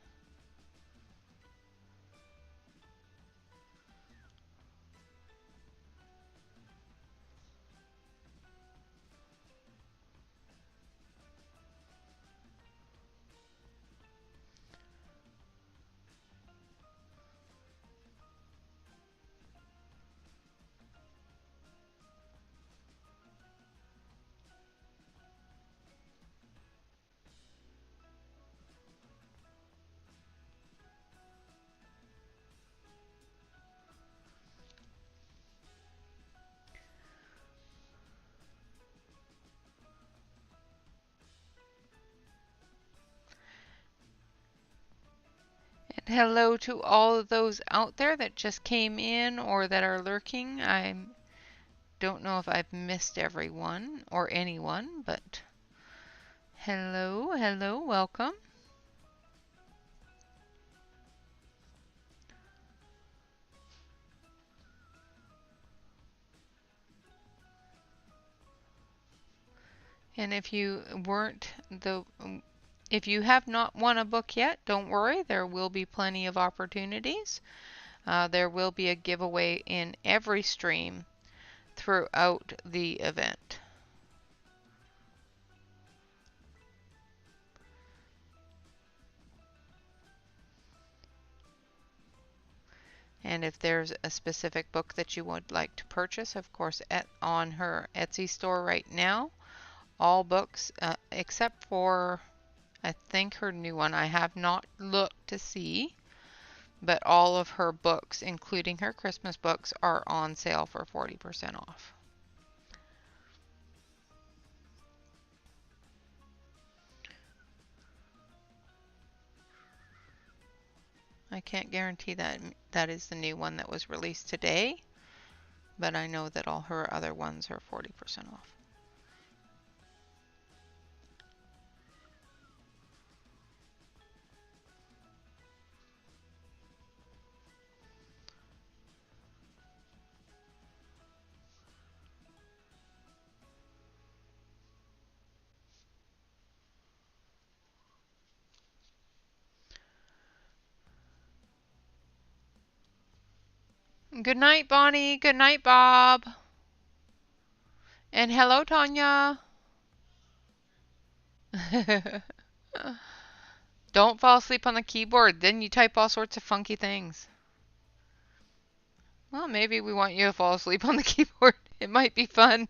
Hello to all of those out there that just came in or that are lurking. I don't know if I've missed everyone or anyone, but hello, hello, welcome. And if you weren't the if you have not won a book yet, don't worry, there will be plenty of opportunities. There will be a giveaway in every stream throughout the event. And if there's a specific book that you would like to purchase, of course, on her Etsy store right now, all books except for, I think, her new one. I have not looked to see, but all of her books, including her Christmas books, are on sale for 40% off. I can't guarantee that that is the new one that was released today, but I know that all her other ones are 40% off. Good night, Bonnie. Good night, Bob. And hello, Tanya. Don't fall asleep on the keyboard, then you type all sorts of funky things. Well, maybe we want you to fall asleep on the keyboard. It might be fun.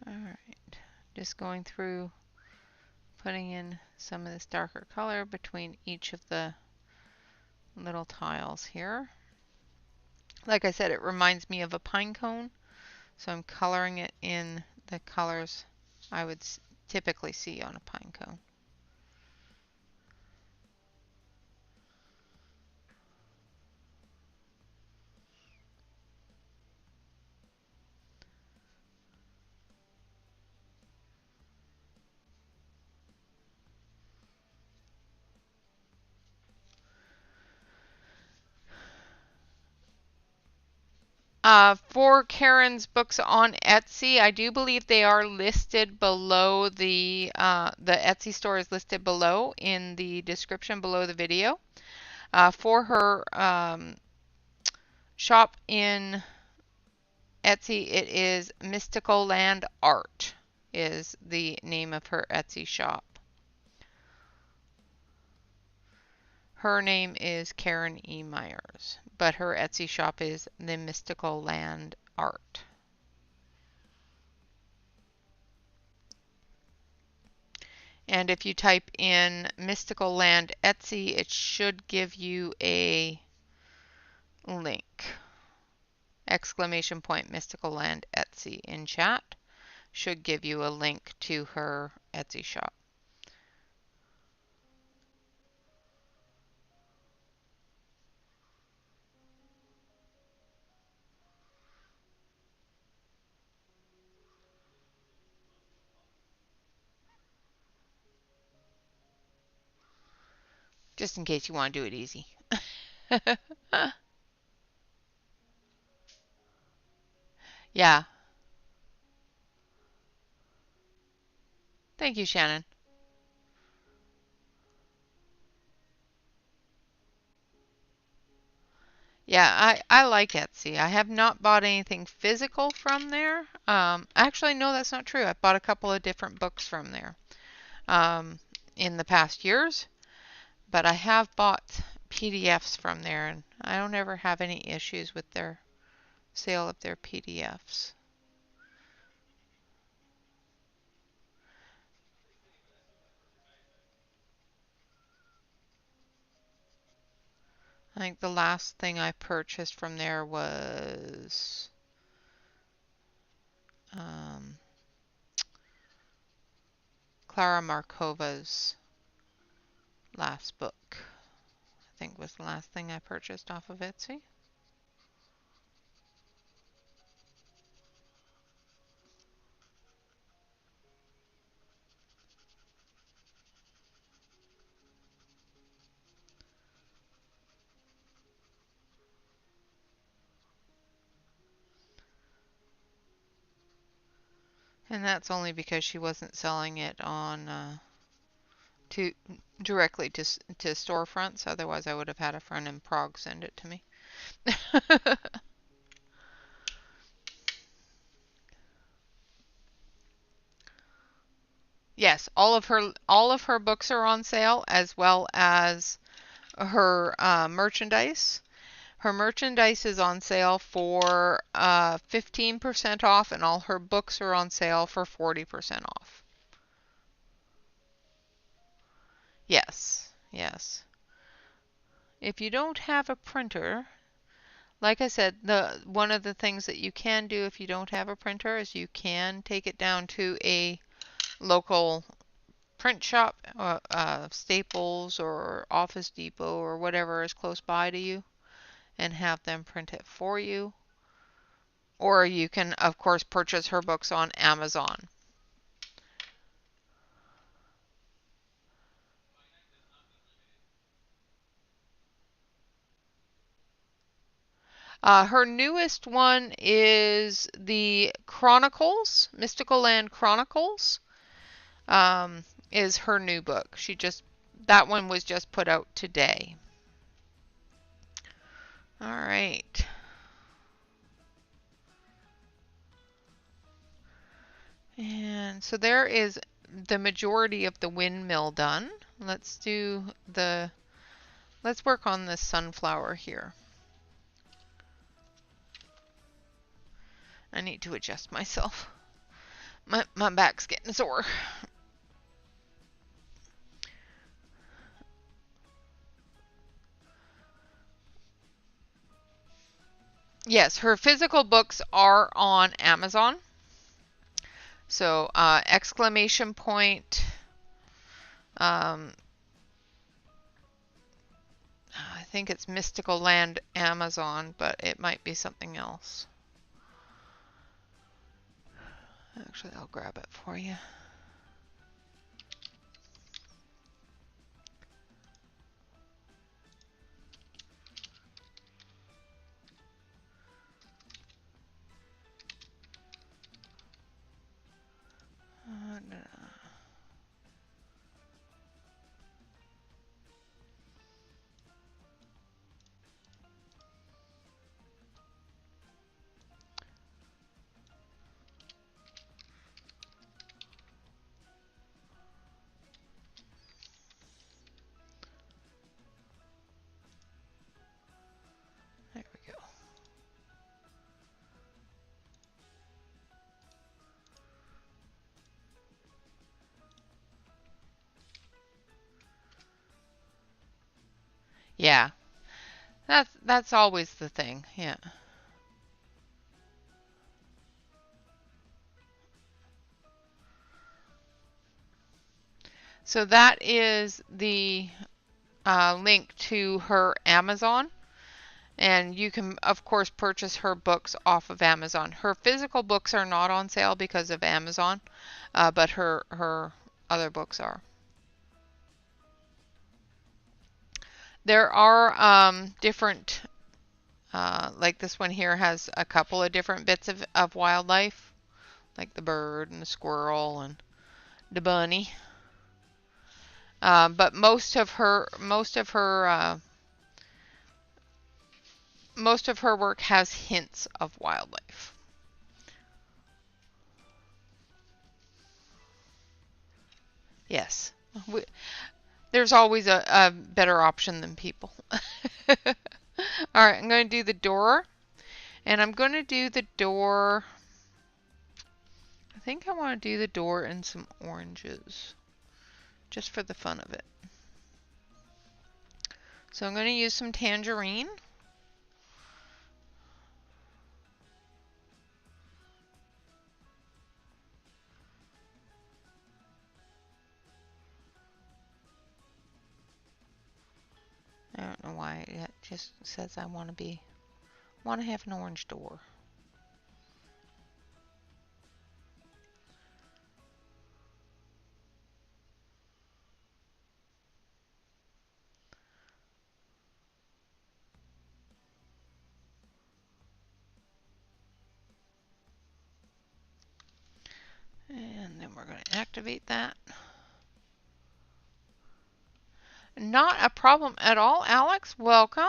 Alright, just going through putting in some of this darker color between each of the little tiles here. Like I said, it reminds me of a pine cone, so I'm coloring it in the colors I would typically see on a pine cone. For Karen's books on Etsy, I do believe they are listed below the Etsy store is listed below in the description below the video. For her shop in Etsy, it is Mystical Land Art is the name of her Etsy shop. Her name is Karen E. Myers, but her Etsy shop is the Mystical Land Art. And if you type in Mystical Land Etsy, it should give you a link. Exclamation point Mystical Land Etsy in chat should give you a link to her Etsy shop. Just in case you want to do it easy. Yeah. Thank you, Shannon. Yeah, I like Etsy. I have not bought anything physical from there. Actually, no, that's not true. I've bought a couple of different books from there in the past years, but I have bought PDFs from there, and I don't ever have any issues with their sale of their PDFs. I think the last thing I purchased from there was um, Clara Markova's last book. I think was the last thing I purchased off of Etsy. And that's only because she wasn't selling it on to directly to storefronts. Otherwise, I would have had a friend in Prague send it to me. Yes, all of her books are on sale, as well as her merchandise. Her merchandise is on sale for 15% off, and all her books are on sale for 40% off. Yes, yes. If you don't have a printer, like I said, one of the things that you can do if you don't have a printer is you can take it down to a local print shop, Staples or Office Depot or whatever is close by to you, and have them print it for you. Or you can, of course, purchase her books on Amazon. Her newest one is the Chronicles, Mystical Land Chronicles, is her new book. That one was just put out today. All right. And so there is the majority of the windmill done. Let's work on the sunflower here. I need to adjust myself. My back's getting sore. Yes, her physical books are on Amazon. So exclamation point. I think it's Mystical Land Amazon, but it might be something else. Actually, I'll grab it for you. No. There we go. Yeah, that's always the thing. Yeah. So that is the link to her Amazon. And you can, of course, purchase her books off of Amazon. Her physical books are not on sale because of Amazon, but her other books are. There are different, like this one here has a couple of different bits of wildlife, like the bird and the squirrel and the bunny. But most of her work has hints of wildlife. Yes. There's always a better option than people. All right, I'm going to do the door. And I'm going to do the door. I think I want to do the door in some oranges, just for the fun of it. So I'm going to use some tangerine. I don't know why it just says I want to have an orange door. And then we're going to activate that. Not a problem at all, Alex. Welcome.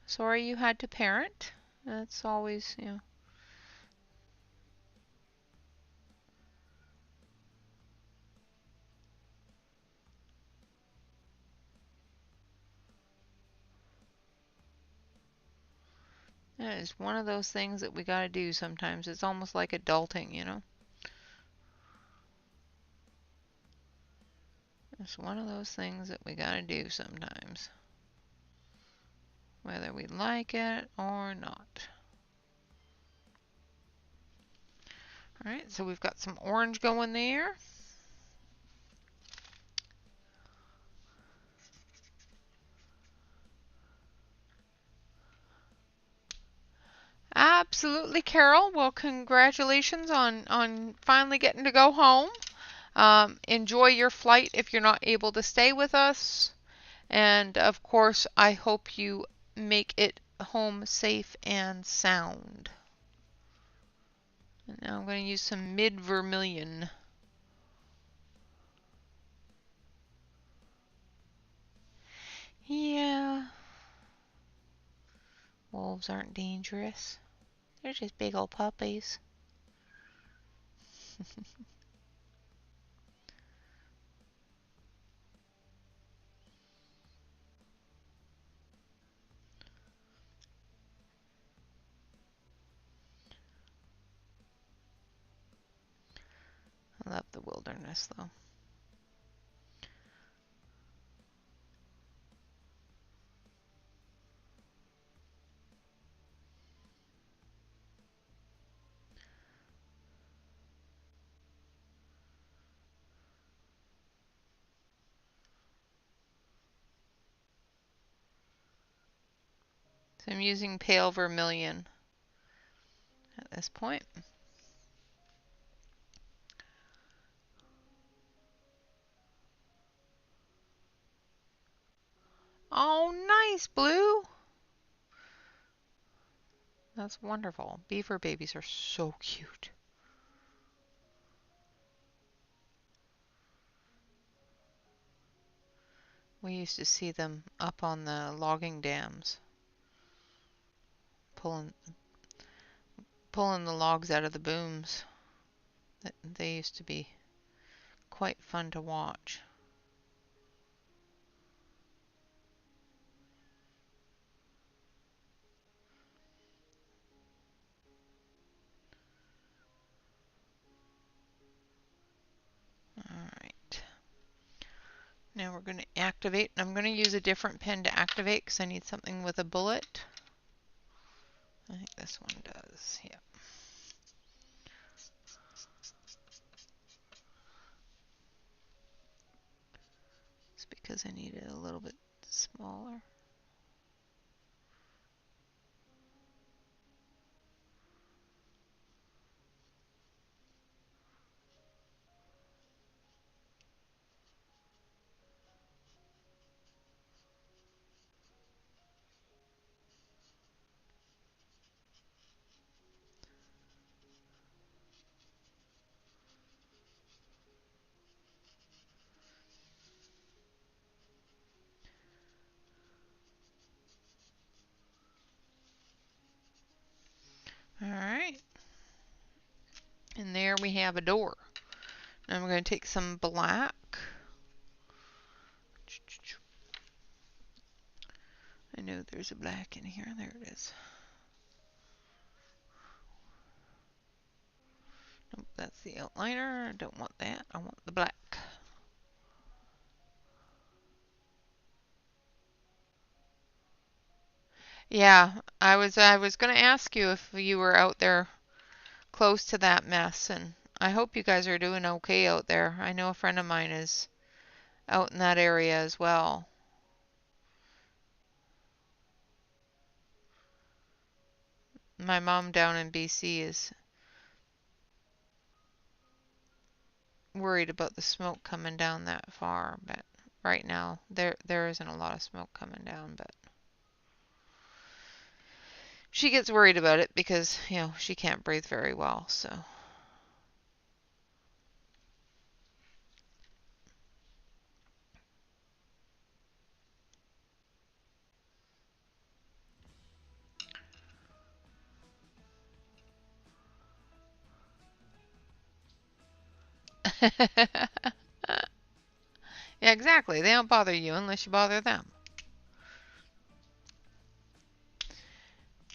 Sorry you had to parent. That's always, you know. It is one of those things that we got to do sometimes. It's almost like adulting, you know. It's one of those things that we got to do sometimes, whether we like it or not. All right, so we've got some orange going there. Absolutely, Carol. Well, congratulations on finally getting to go home. Enjoy your flight if you're not able to stay with us. And of course, I hope you make it home safe and sound. And now I'm going to use some mid-vermilion. Yeah. Wolves aren't dangerous. They're just big old puppies. I love the wilderness, though. So I'm using pale vermilion at this point. Oh, nice, Blue. That's wonderful. Beaver babies are so cute. We used to see them up on the logging dams, pulling the logs out of the booms. They used to be quite fun to watch. Alright. Now we're going to activate. I'm going to use a different pen to activate because I need something with a bullet. I think this one does, yeah. It's because I need it a little bit smaller. Alright. And there we have a door. Now we're going to take some black. I know there's a black in here. There it is. Nope, that's the outliner. I don't want that. I want the black. Yeah, I was going to ask you if you were out there close to that mess, and I hope you guys are doing okay out there. I know a friend of mine is out in that area as well. My mom down in BC is worried about the smoke coming down that far, but right now there isn't a lot of smoke coming down, but she gets worried about it because, she can't breathe very well, so. Yeah, exactly. They don't bother you unless you bother them.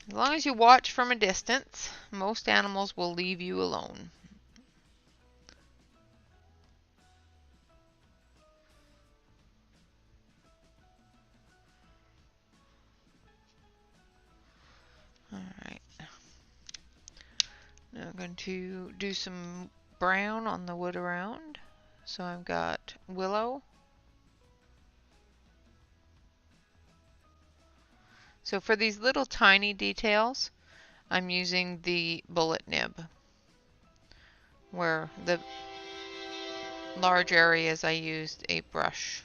As long as you watch from a distance, most animals will leave you alone. Alright, now I'm going to do some brown on the wood around. So I've got willow. So for these little tiny details, I'm using the bullet nib, where the large areas I used a brush.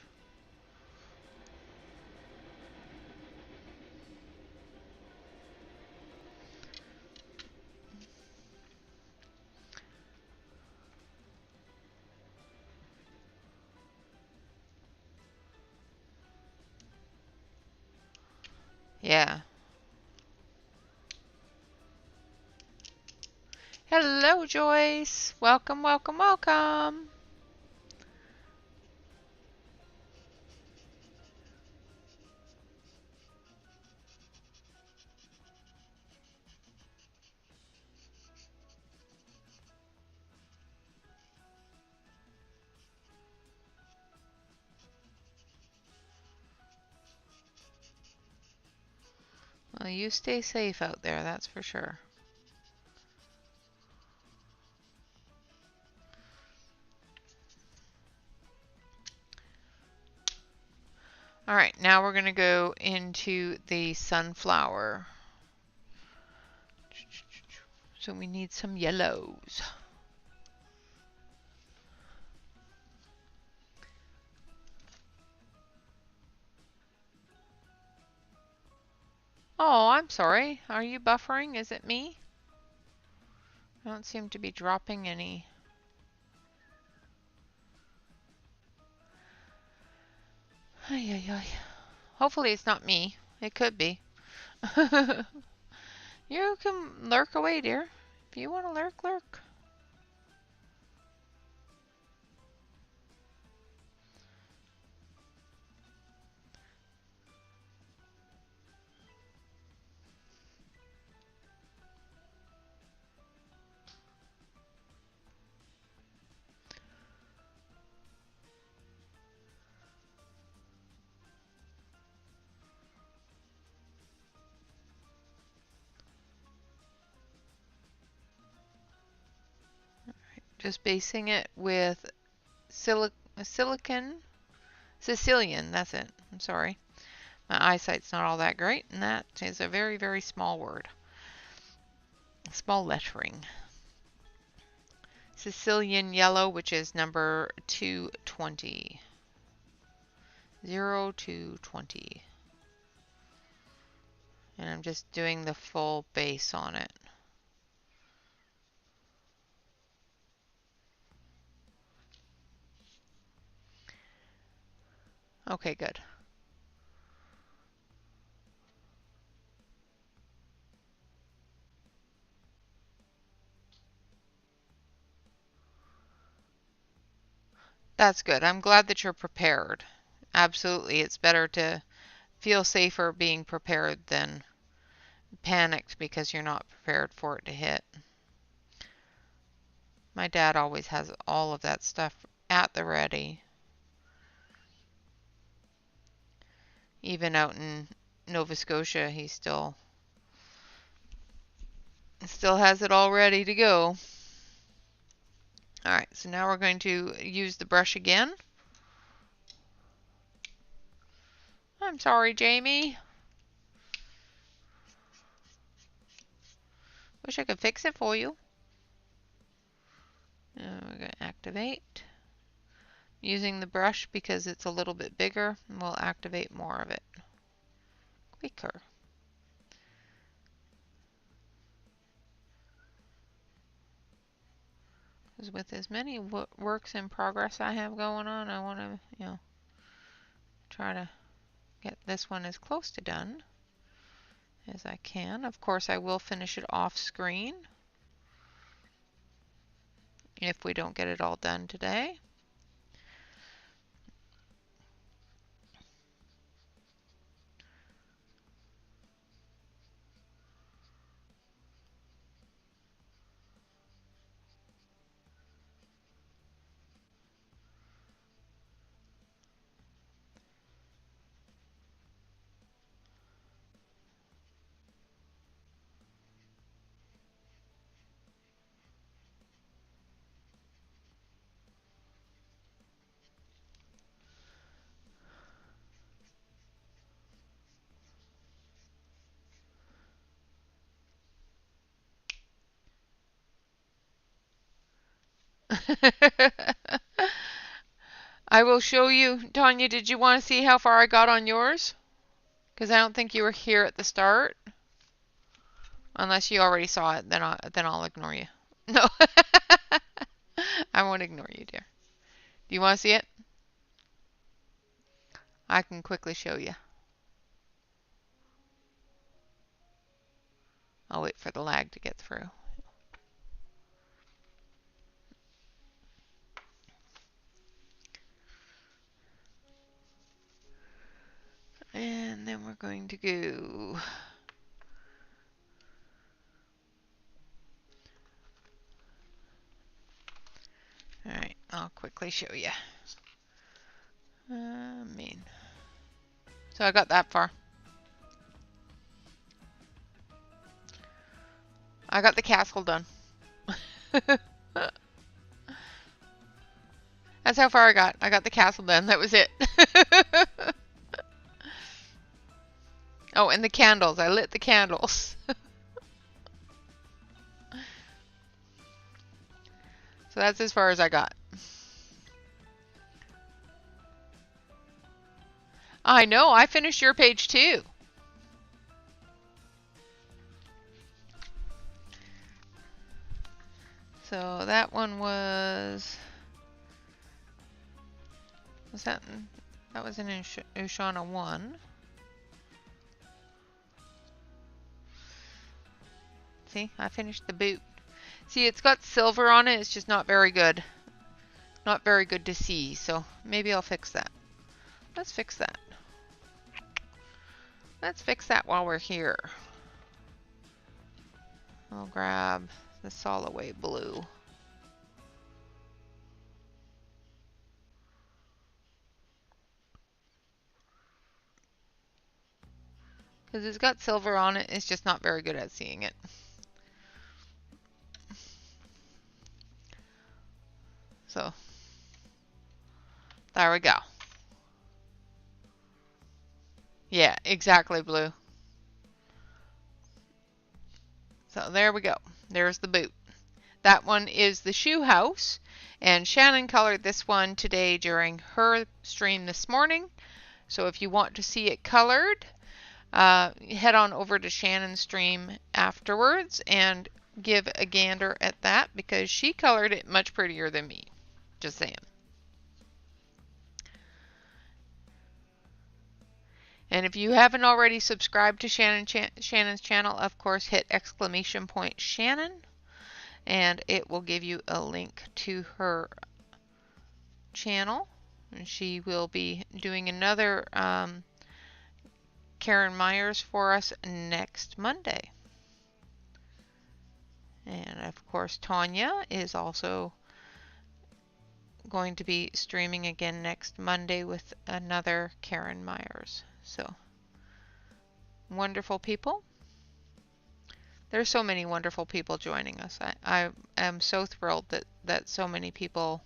Yeah. Hello, Joyce. Welcome, welcome, welcome. Well, you stay safe out there, that's for sure. All right, now we're going to go into the sunflower. So we need some yellows. Oh, I'm sorry. Are you buffering? Is it me? I don't seem to be dropping any. Ay, ay, ay. Hopefully it's not me. It could be. You can lurk away, dear. If you want to lurk, lurk. Just basing it with silicon, Sicilian, that's it. I'm sorry. My eyesight's not all that great, and that is a very, very small word. Small lettering. Sicilian yellow, which is number 220. 0 to 20. And I'm just doing the full base on it. Okay, good. That's good. I'm glad that you're prepared. Absolutely. It's better to feel safer being prepared than panicked because you're not prepared for it to hit. My dad always has all of that stuff at the ready. Even out in Nova Scotia, he still has it all ready to go. All right, so now we're going to use the brush again. I'm sorry, Jamie. Wish I could fix it for you. Now we're going to activate. Using the brush because it's a little bit bigger, and we'll activate more of it quicker. Because with as many works in progress I have going on, I want to, try to get this one as close to done as I can. Of course, I will finish it off screen if we don't get it all done today. I will show you. Tanya, did you want to see how far I got on yours? Because I don't think you were here at the start. Unless you already saw it, then I'll ignore you. No. I won't ignore you, dear. Do you want to see it? I can quickly show you. I'll wait for the lag to get through. And then we're going to go. Alright, I'll quickly show you. So I got that far. I got the castle done. That's how far I got. I got the castle done. That was it. Oh, and the candles. I lit the candles. So that's as far as I got. I know. I finished your page too. So that one was that was in Ushana 1. See, I finished the boot. See, it's got silver on it. It's just not very good. Not very good to see. So maybe I'll fix that. Let's fix that. Let's fix that while we're here. I'll grab the Solaway blue. Because it's got silver on it, it's just not very good at seeing it. So, there we go. Yeah, exactly, blue. So there we go. There's the boot. That one is the shoe house, and Shannon colored this one today during her stream this morning. So if you want to see it colored, head on over to Shannon's stream afterwards and give a gander at that, because she colored it much prettier than me. Just saying. And if you haven't already subscribed to Shannon's channel, of course, hit !Shannon, and it will give you a link to her channel. And she will be doing another Karen Myers for us next Monday. And of course, Tanya is also going to be streaming again next Monday with another Karen Myers. So wonderful people. There's so many wonderful people joining us. I am so thrilled that so many people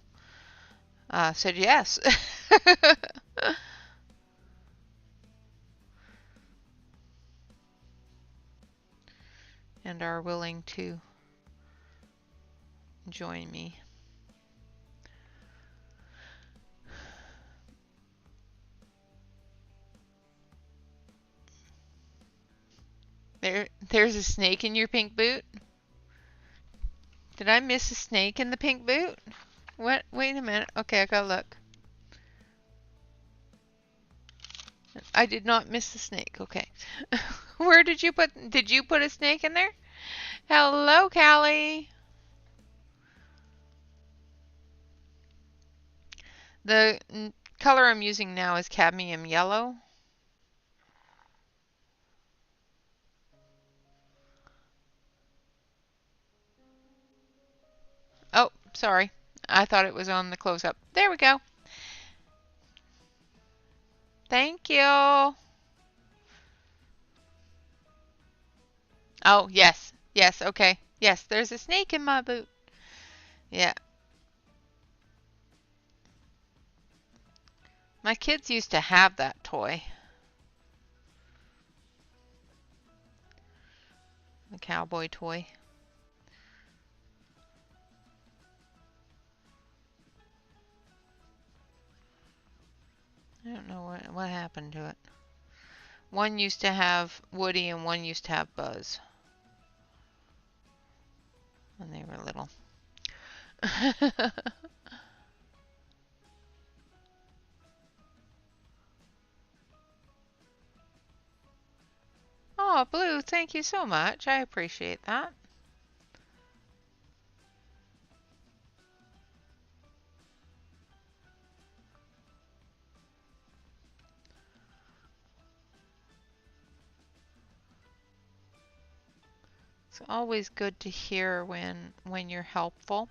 said yes. And are willing to join me. There's a snake in your pink boot? Did I miss a snake in the pink boot? What? Wait a minute. Okay, I gotta look. I did not miss the snake. Okay. Where did you put a snake in there? Hello, Callie. The color I'm using now is cadmium yellow. Oh, sorry. I thought it was on the close-up. There we go. Thank you. Oh, yes. Yes, okay. Yes, there's a snake in my boot. Yeah. My kids used to have that toy. The cowboy toy. I don't know what happened to it. One used to have Woody and one used to have Buzz when they were little. Oh, Blue, thank you so much. I appreciate that. It's always good to hear when you're helpful.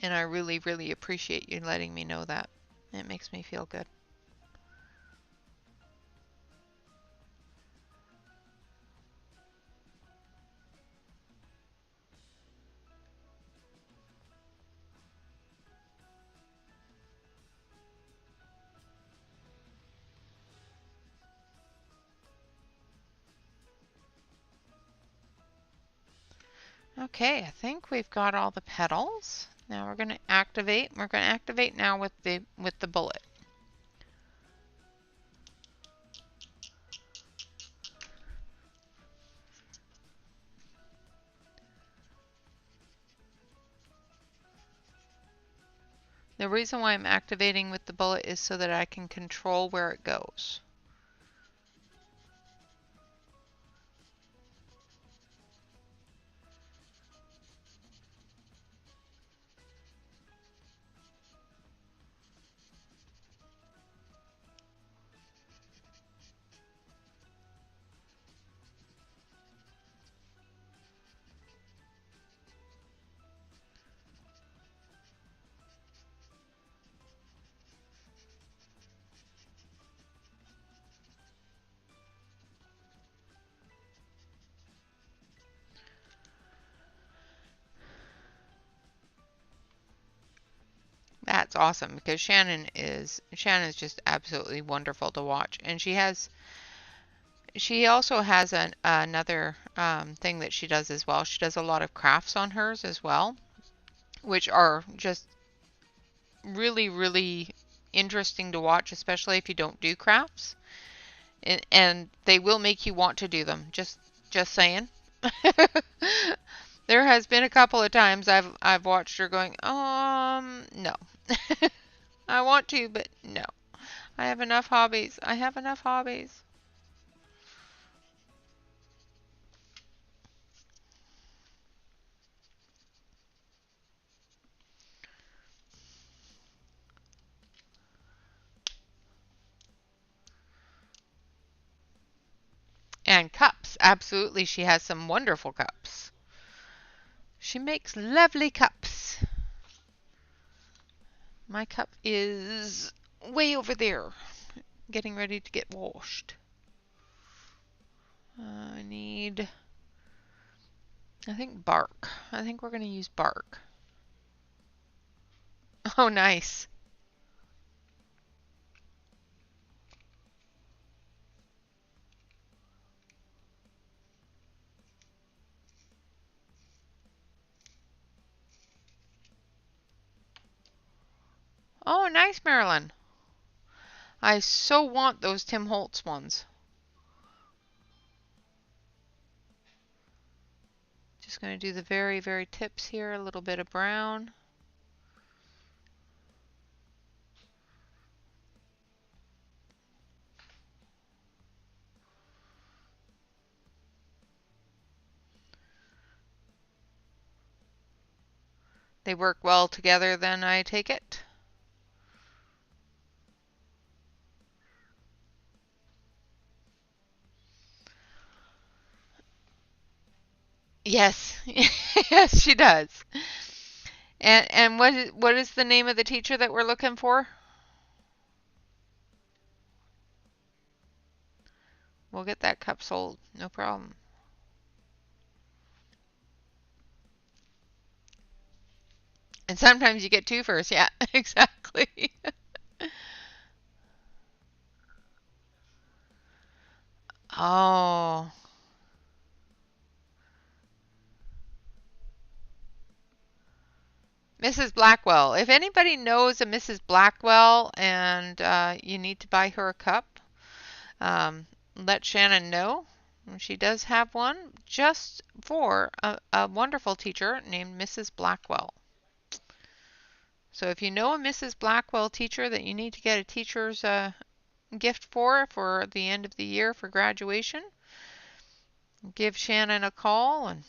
And I really, really appreciate you letting me know that. It makes me feel good. Okay, I think we've got all the petals. Now we're going to activate. We're going to activate now with the bullet. The reason why I'm activating with the bullet is so that I can control where it goes. That's awesome because Shannon's just absolutely wonderful to watch, and she also has another thing that she does as well. She does a lot of crafts on hers as well, which are just really, really interesting to watch, especially if you don't do crafts, and they will make you want to do them. Just saying. There has been a couple of times I've watched her going, no. I want to, but no. I have enough hobbies. I have enough hobbies. And cups. Absolutely, she has some wonderful cups. She makes lovely cups. My cup is way over there, getting ready to get washed. I need, I think bark. I think we're going to use bark. Oh, nice. Oh, nice, Marilyn. I so want those Tim Holtz ones. Just going to do the very, very tips here, a little bit of brown. They work well together then, I take it. Yes, yes, she does. And what is the name of the teacher that we're looking for? We'll get that cup sold, no problem. And sometimes you get two first. Yeah, exactly. Oh, Mrs. Blackwell. If anybody knows a Mrs. Blackwell and you need to buy her a cup, let Shannon know. She does have one just for a wonderful teacher named Mrs. Blackwell. So if you know a Mrs. Blackwell teacher that you need to get a teacher's gift for the end of the year for graduation, give Shannon a call and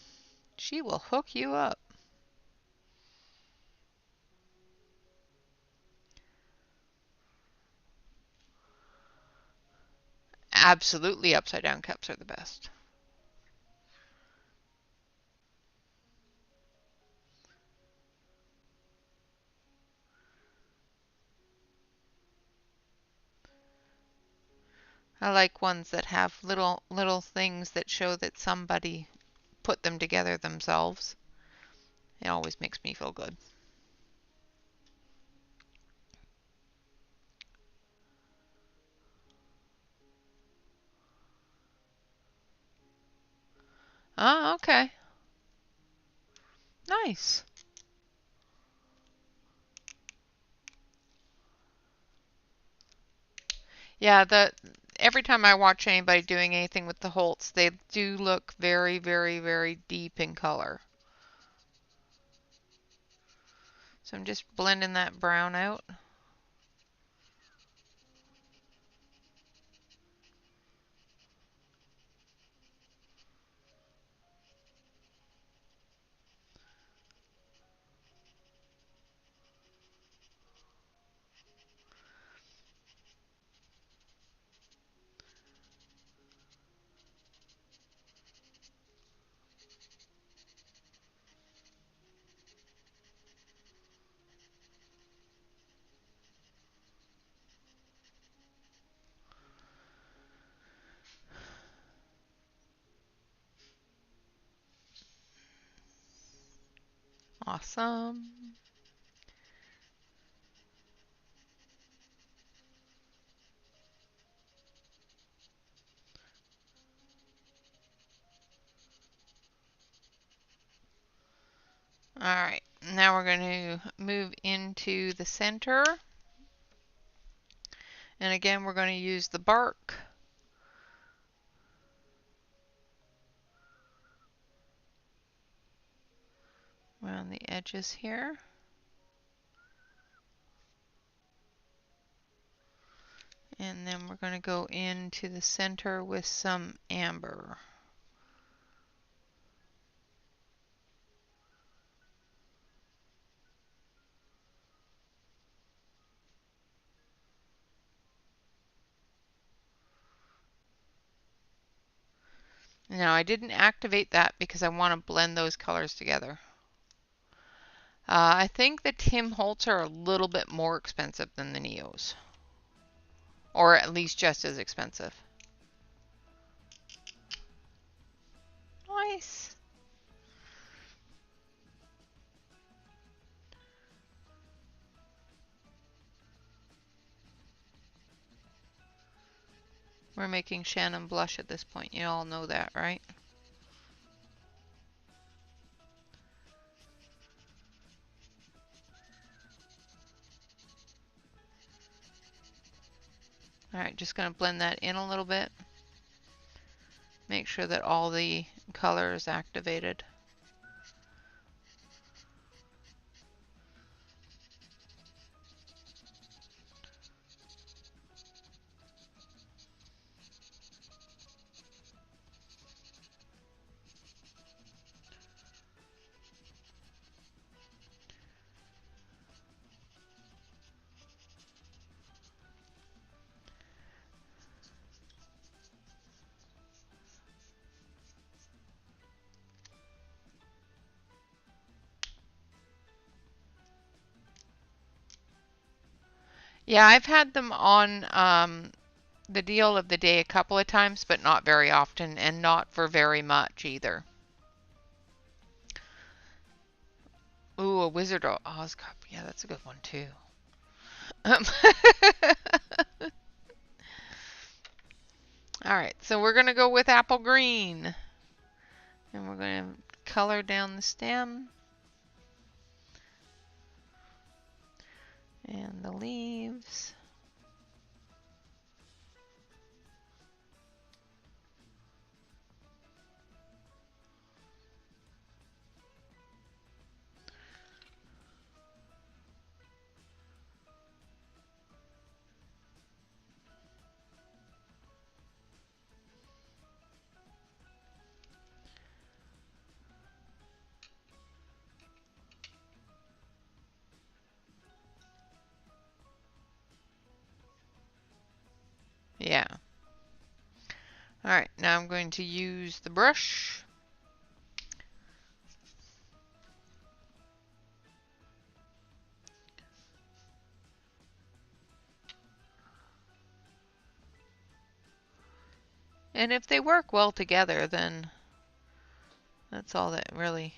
she will hook you up. Absolutely, upside down cups are the best. I like ones that have little things that show that somebody put them together themselves. It always makes me feel good. Oh, okay. Nice. Yeah, the every time I watch anybody doing anything with the Holts, they do look very, very, very deep in color. So I'm just blending that brown out. Awesome. All right, now we're going to move into the center. And again, we're going to use the bark. Around the edges here. And then we're going to go into the center with some amber. Now I didn't activate that because I want to blend those colors together. I think the Tim Holtz are a little bit more expensive than the Neos, or at least just as expensive. Nice. We're making Shannon blush at this point. You all know that, right? Alright, just going to blend that in a little bit. Make sure that all the color is activated. Yeah, I've had them on the deal of the day a couple of times, but not very often, and not for very much either. Ooh, a Wizard of Oz cup. Yeah, that's a good one too. Um, all right, so we're going to go with apple green. And we're going to color down the stem and the leaves. Yeah. All right, now I'm going to use the brush. And if they work well together, then that's all that really.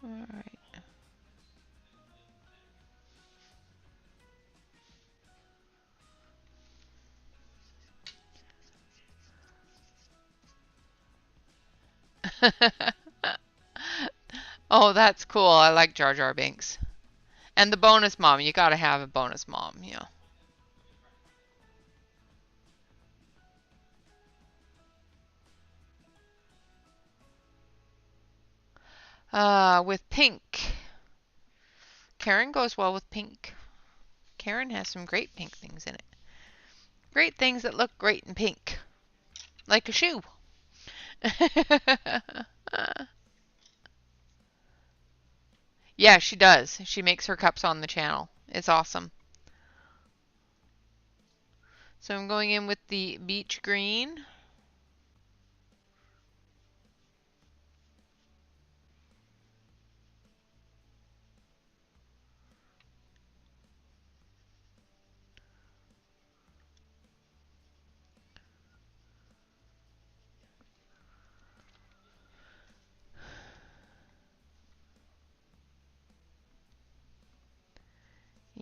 All right. Oh, that's cool. I like Jar Jar Binks. And the bonus mom. You gotta have a bonus mom, you know. With pink. Karen goes well with pink. Karen has some great pink things in it. Great things that look great in pink. Like a shoe. Yeah, she does. She makes her cups on the channel. It's awesome. So I'm going in with the beach green.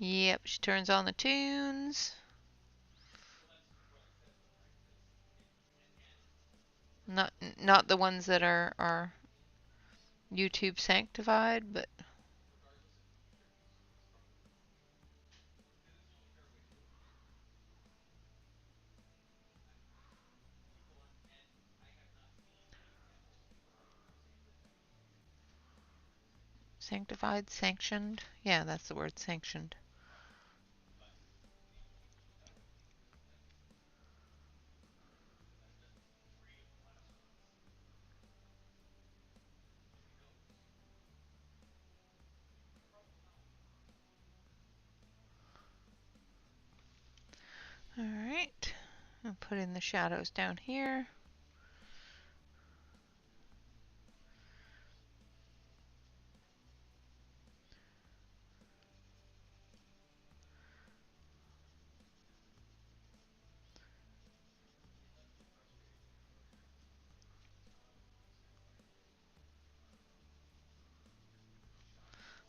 Yep, she turns on the tunes. Not the ones that are YouTube sanctified, but sanctified, sanctioned. Yeah, that's the word, sanctioned. All right, I'll put in the shadows down here.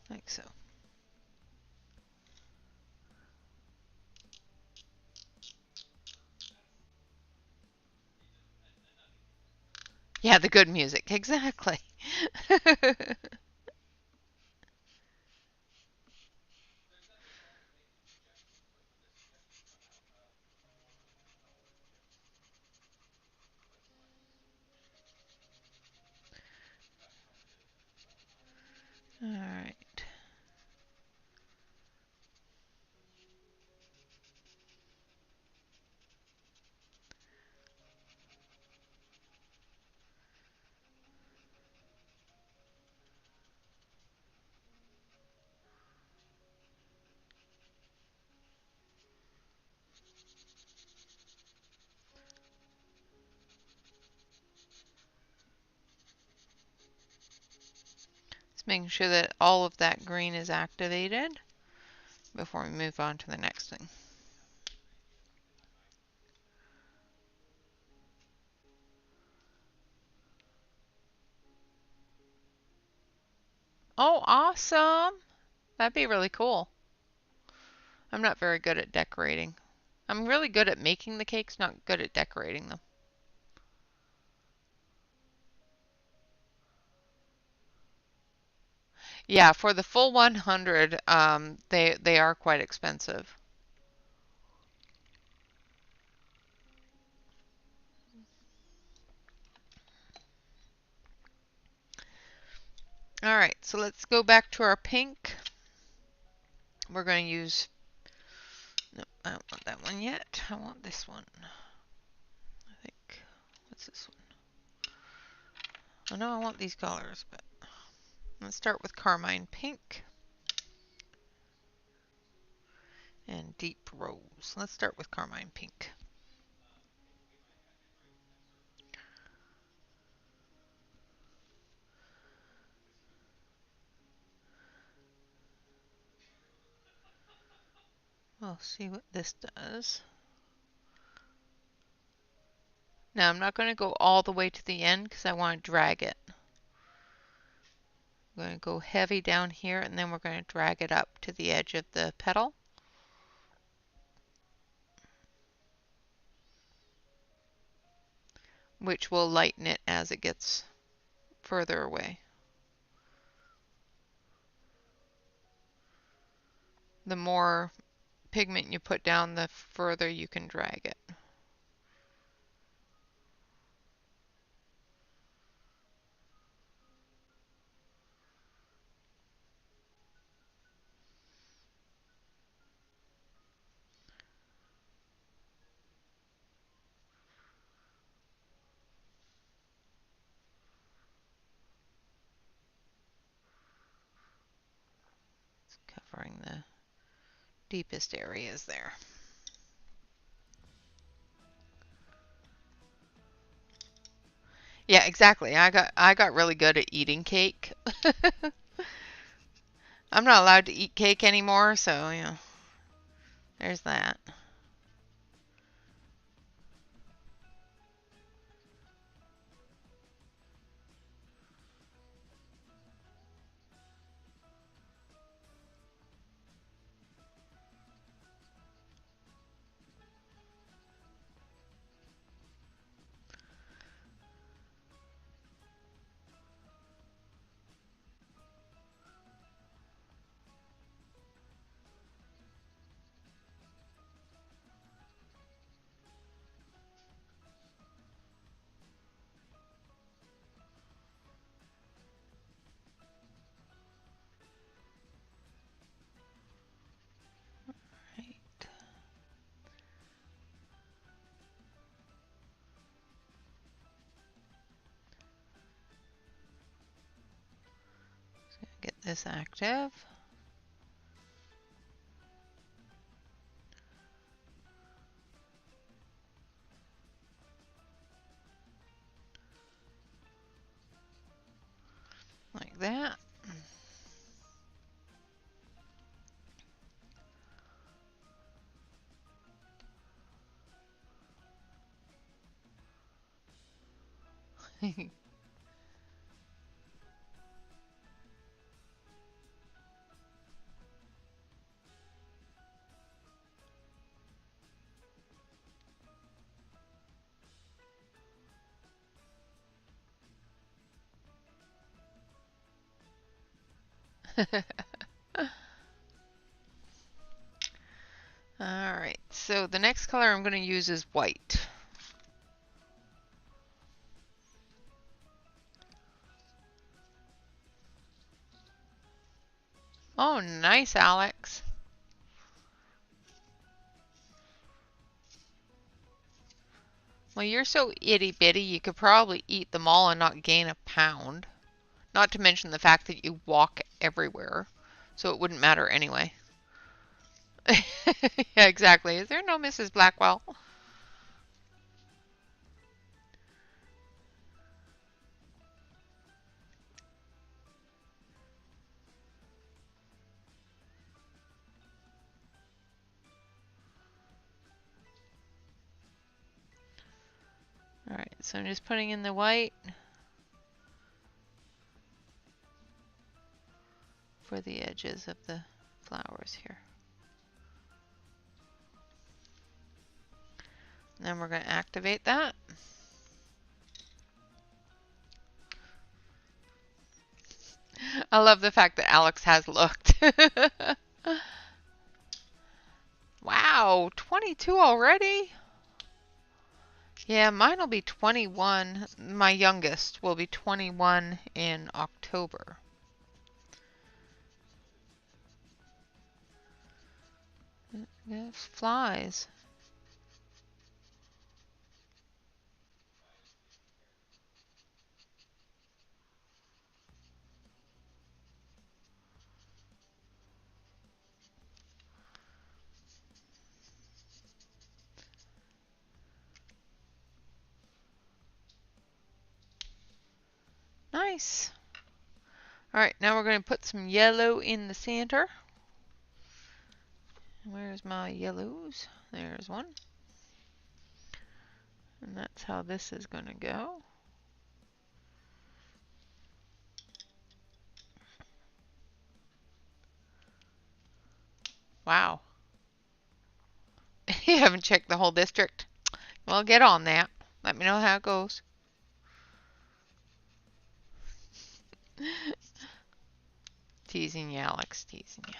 Like so. Yeah, the good music, exactly. All right. Just making sure that all of that green is activated before we move on to the next thing. Oh, awesome! That'd be really cool. I'm not very good at decorating. I'm really good at making the cakes, not good at decorating them. Yeah, for the full 100, they are quite expensive. All right, so let's go back to our pink. We're going to use, no, I don't want that one yet. I want this one. I think, what's this one? Oh no, I want these colors, but let's start with carmine pink and deep rose. Let's start with carmine pink. We'll see what this does. Now I'm not going to go all the way to the end because I want to drag it. I'm going to go heavy down here and then we're going to drag it up to the edge of the petal. Which will lighten it as it gets further away. The more pigment you put down, the further you can drag it. It's covering the deepest areas there. Yeah, exactly. I got really good at eating cake. I'm not allowed to eat cake anymore, so you know, there's that. Right. Get this active. Alright, so the next color I'm going to use is white. Oh, nice, Alex. Well, you're so itty bitty, you could probably eat them all and not gain a pound. Not to mention the fact that you walk everywhere, so it wouldn't matter anyway. Yeah, exactly. Is there no Mrs. Blackwell? Alright, so I'm just putting in the white for the edges of the flowers here. Then we're going to activate that. I love the fact that Alex has looked. Wow, 22 already? Yeah, mine will be 21. My youngest will be 21 in October. Yes, flies. Nice. Alright, now we're going to put some yellow in the center. Where's my yellows? There's one. And that's how this is going to go. Wow. You haven't checked the whole district? Well, get on that. Let me know how it goes. Teasing you, Alex. Teasing you.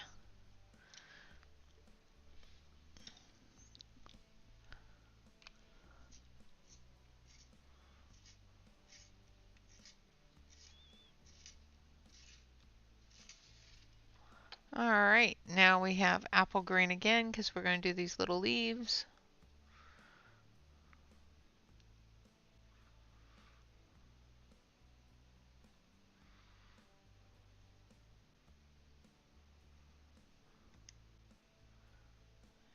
Alright, now we have apple green again because we're going to do these little leaves.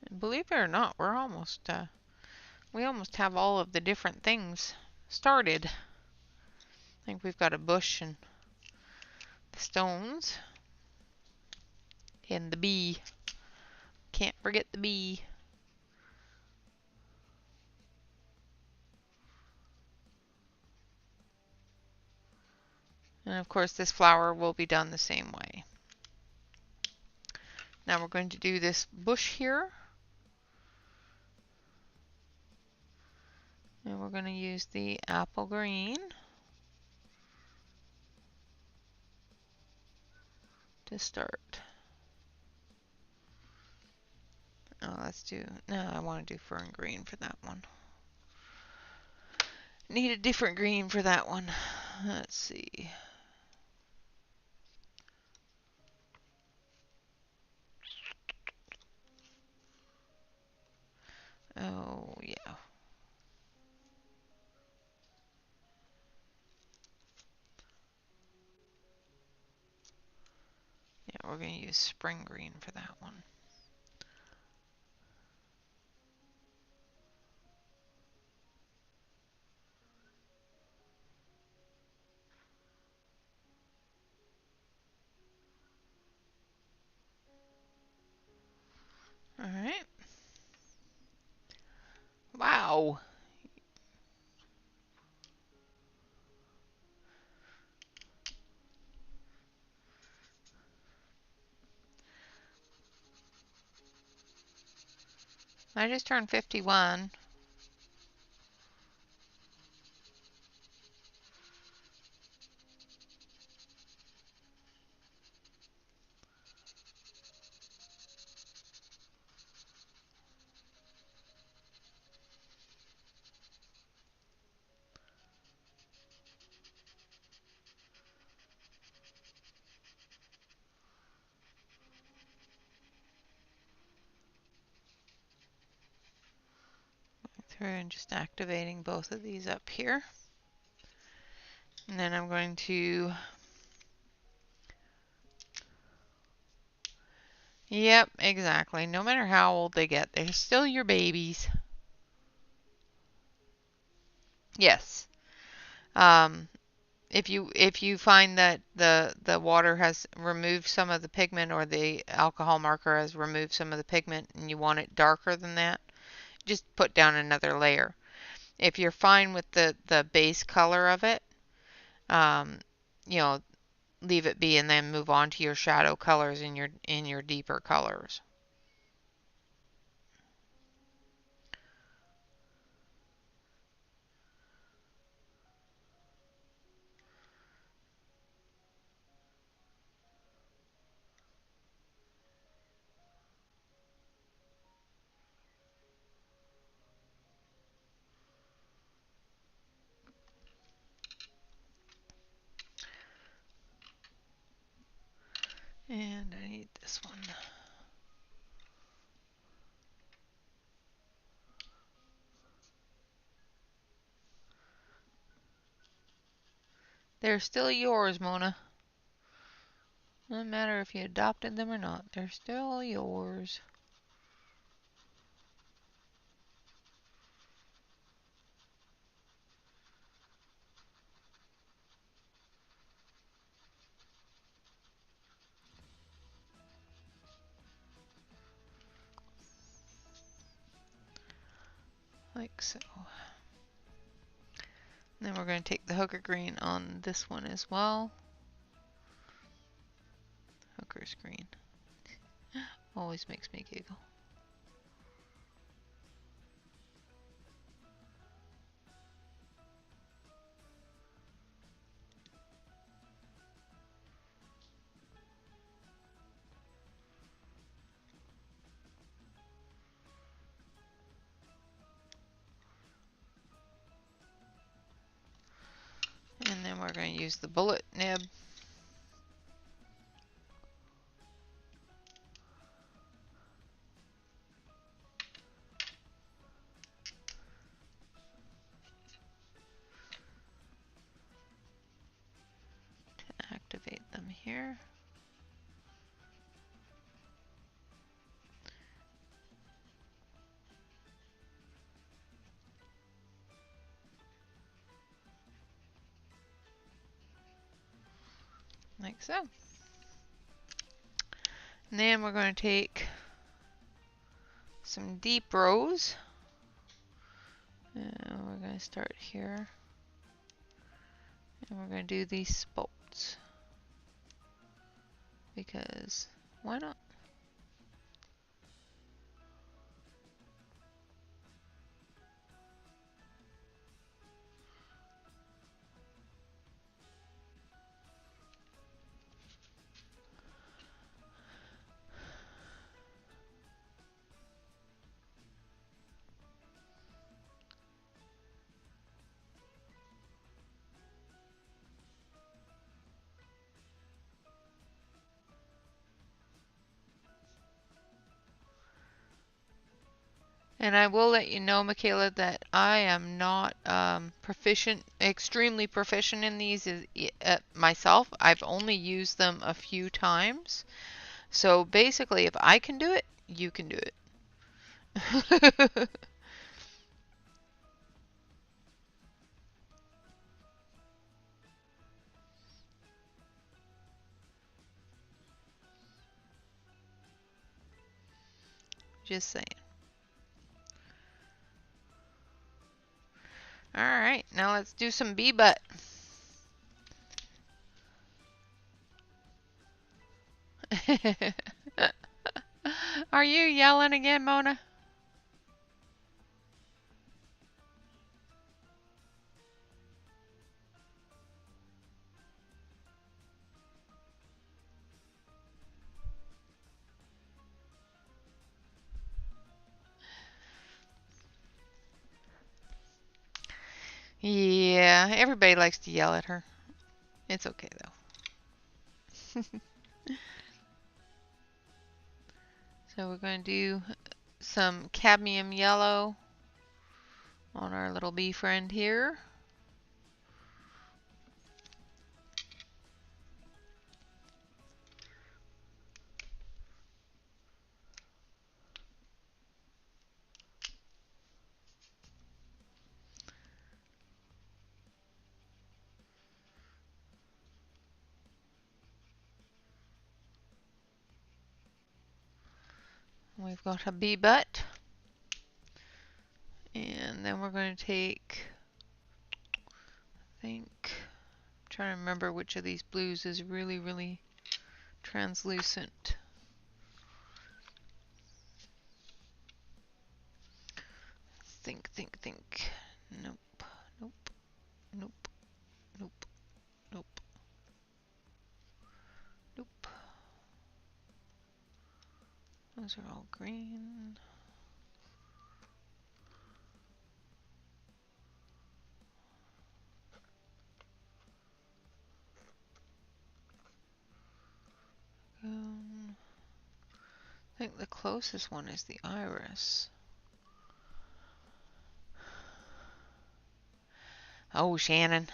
And believe it or not, we almost have all of the different things started. I think we've got a bush and the stones and the bee. Can't forget the bee. And of course this flower will be done the same way. Now we're going to do this bush here. And we're going to use the apple green to start. Oh, no, I want to do fern green for that one. Need a different green for that one. Let's see. Oh, yeah. Yeah, we're going to use spring green for that one. Alright. Wow. I just turned 51. Through and just activating both of these up here. And then I'm going to, yep, exactly. No matter how old they get, they're still your babies. Yes. Um, if you find that the water has removed some of the pigment, or the alcohol marker has removed some of the pigment, and you want it darker than that, just put down another layer. If you're fine with the base color of it, um, you know, leave it be and then move on to your shadow colors in your deeper colors. And I need this one. They're still yours, Mona. Doesn't matter if you adopted them or not. They're still yours. Like so. And then we're going to take the hooker green on this one as well. Hooker's green. Always makes me giggle. And then we're going to use the bullet nib. To activate them here. Like so. And then we're going to take some deep rose. And we're going to start here. And we're going to do these spots. Because why not? And I will let you know, Michaela, that I am not extremely proficient in these myself. I've only used them a few times. So basically, if I can do it, you can do it. Just saying. Alright, now let's do some bee butt. Are you yelling again, Mona? Yeah, everybody likes to yell at her. It's okay though. So we're going to do some cadmium yellow on our little bee friend here. We've got a bee butt. And then we're going to take, I think, I'm trying to remember which of these blues is really, really translucent. Think. Nope, nope, nope, nope, nope, nope. Those are all green. I think the closest one is the iris. Oh, Shannon.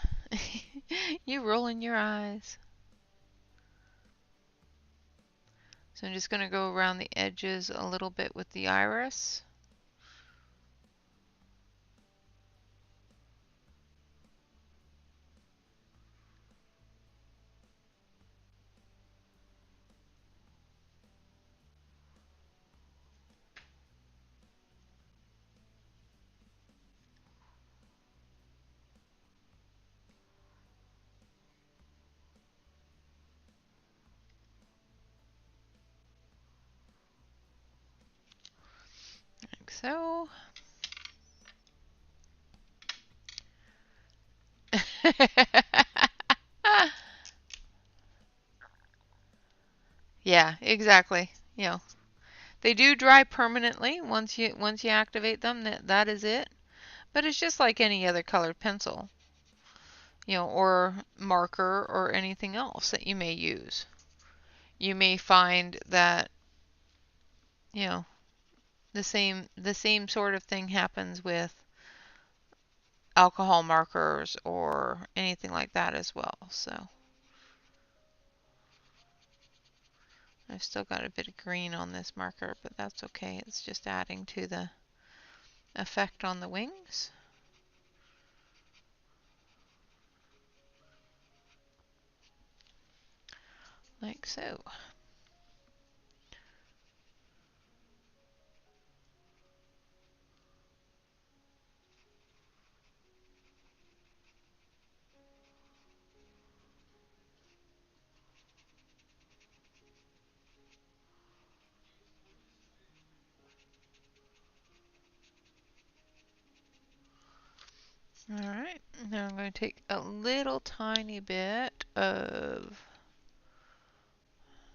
You rolling your eyes. So I'm just going to go around the edges a little bit with the iris. Like so. Yeah, exactly. You know, they do dry permanently once you activate them. That is it. But it's just like any other colored pencil, you know, or marker or anything else that you may use. You may find that, you know, the same sort of thing happens with alcohol markers or anything like that as well. So I've still got a bit of green on this marker, but that's okay. It's just adding to the effect on the wings. Like so. Alright, now I'm going to take a little tiny bit of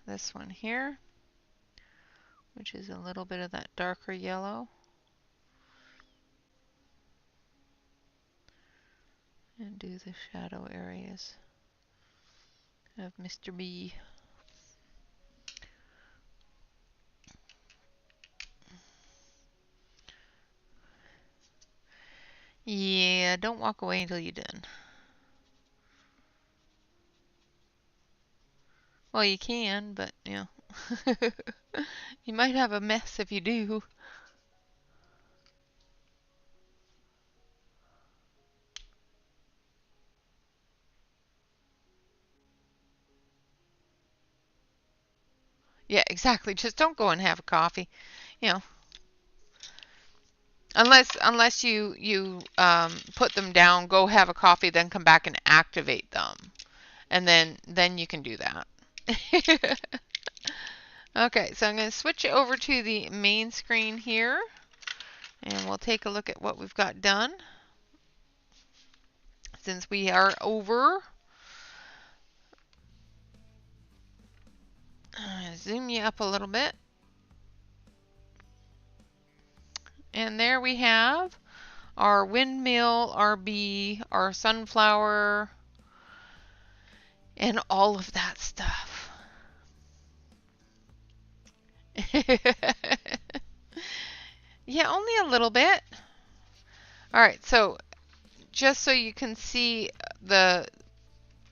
this one here, which is a little bit of that darker yellow, and do the shadow areas of Mr. B. Yeah, don't walk away until you're done. Well, you can, but, you know, you might have a mess if you do. Yeah, exactly. Just don't go and have a coffee, you know. Unless you put them down, go have a coffee, then come back and activate them, and then you can do that. Okay, so I'm going to switch over to the main screen here, and we'll take a look at what we've got done. Since we are over, zoom you up a little bit, and there we have our windmill, our bee, our sunflower, and all of that stuff. Yeah, only a little bit. All right, so just so you can see the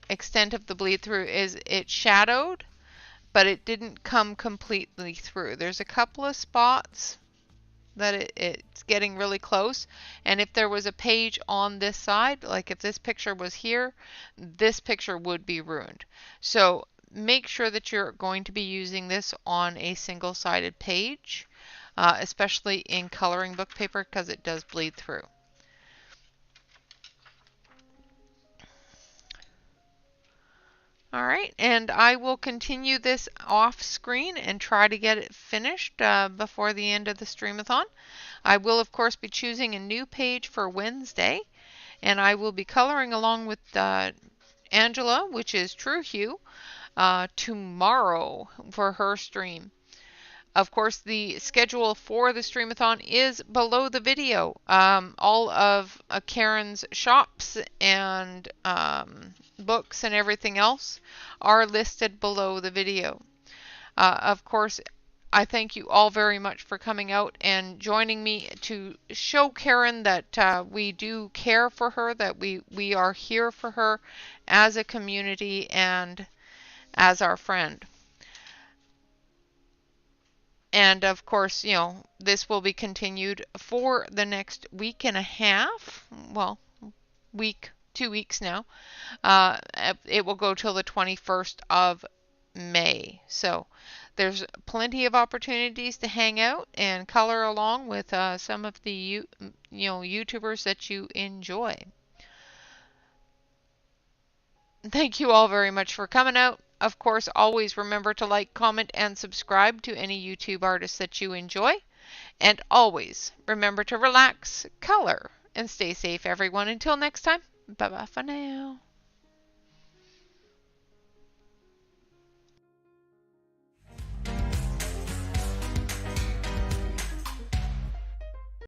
extent of the bleed through, is it shadowed, but it didn't come completely through. There's a couple of spots that it's getting really close, and if there was a page on this side, like if this picture was here, this picture would be ruined. So make sure that you're going to be using this on a single-sided page, especially in coloring book paper, because it does bleed through. All right, and I will continue this off screen and try to get it finished before the end of the streamathon. I will, of course, be choosing a new page for Wednesday, and I will be coloring along with Angela, which is True Hue, tomorrow for her stream. Of course, the schedule for the streamathon is below the video. All of Karen's shops and books and everything else are listed below the video. Of course, I thank you all very much for coming out and joining me to show Karen that we do care for her, that we are here for her as a community and as our friend. And of course, you know, this will be continued for the next week and a half. Well, 2 weeks now. It will go till the 21st of May. So there's plenty of opportunities to hang out and color along with some of the YouTubers that you enjoy. Thank you all very much for coming out. Of course, always remember to like, comment, and subscribe to any YouTube artists that you enjoy. And always remember to relax, color, and stay safe, everyone. Until next time, bye-bye for now.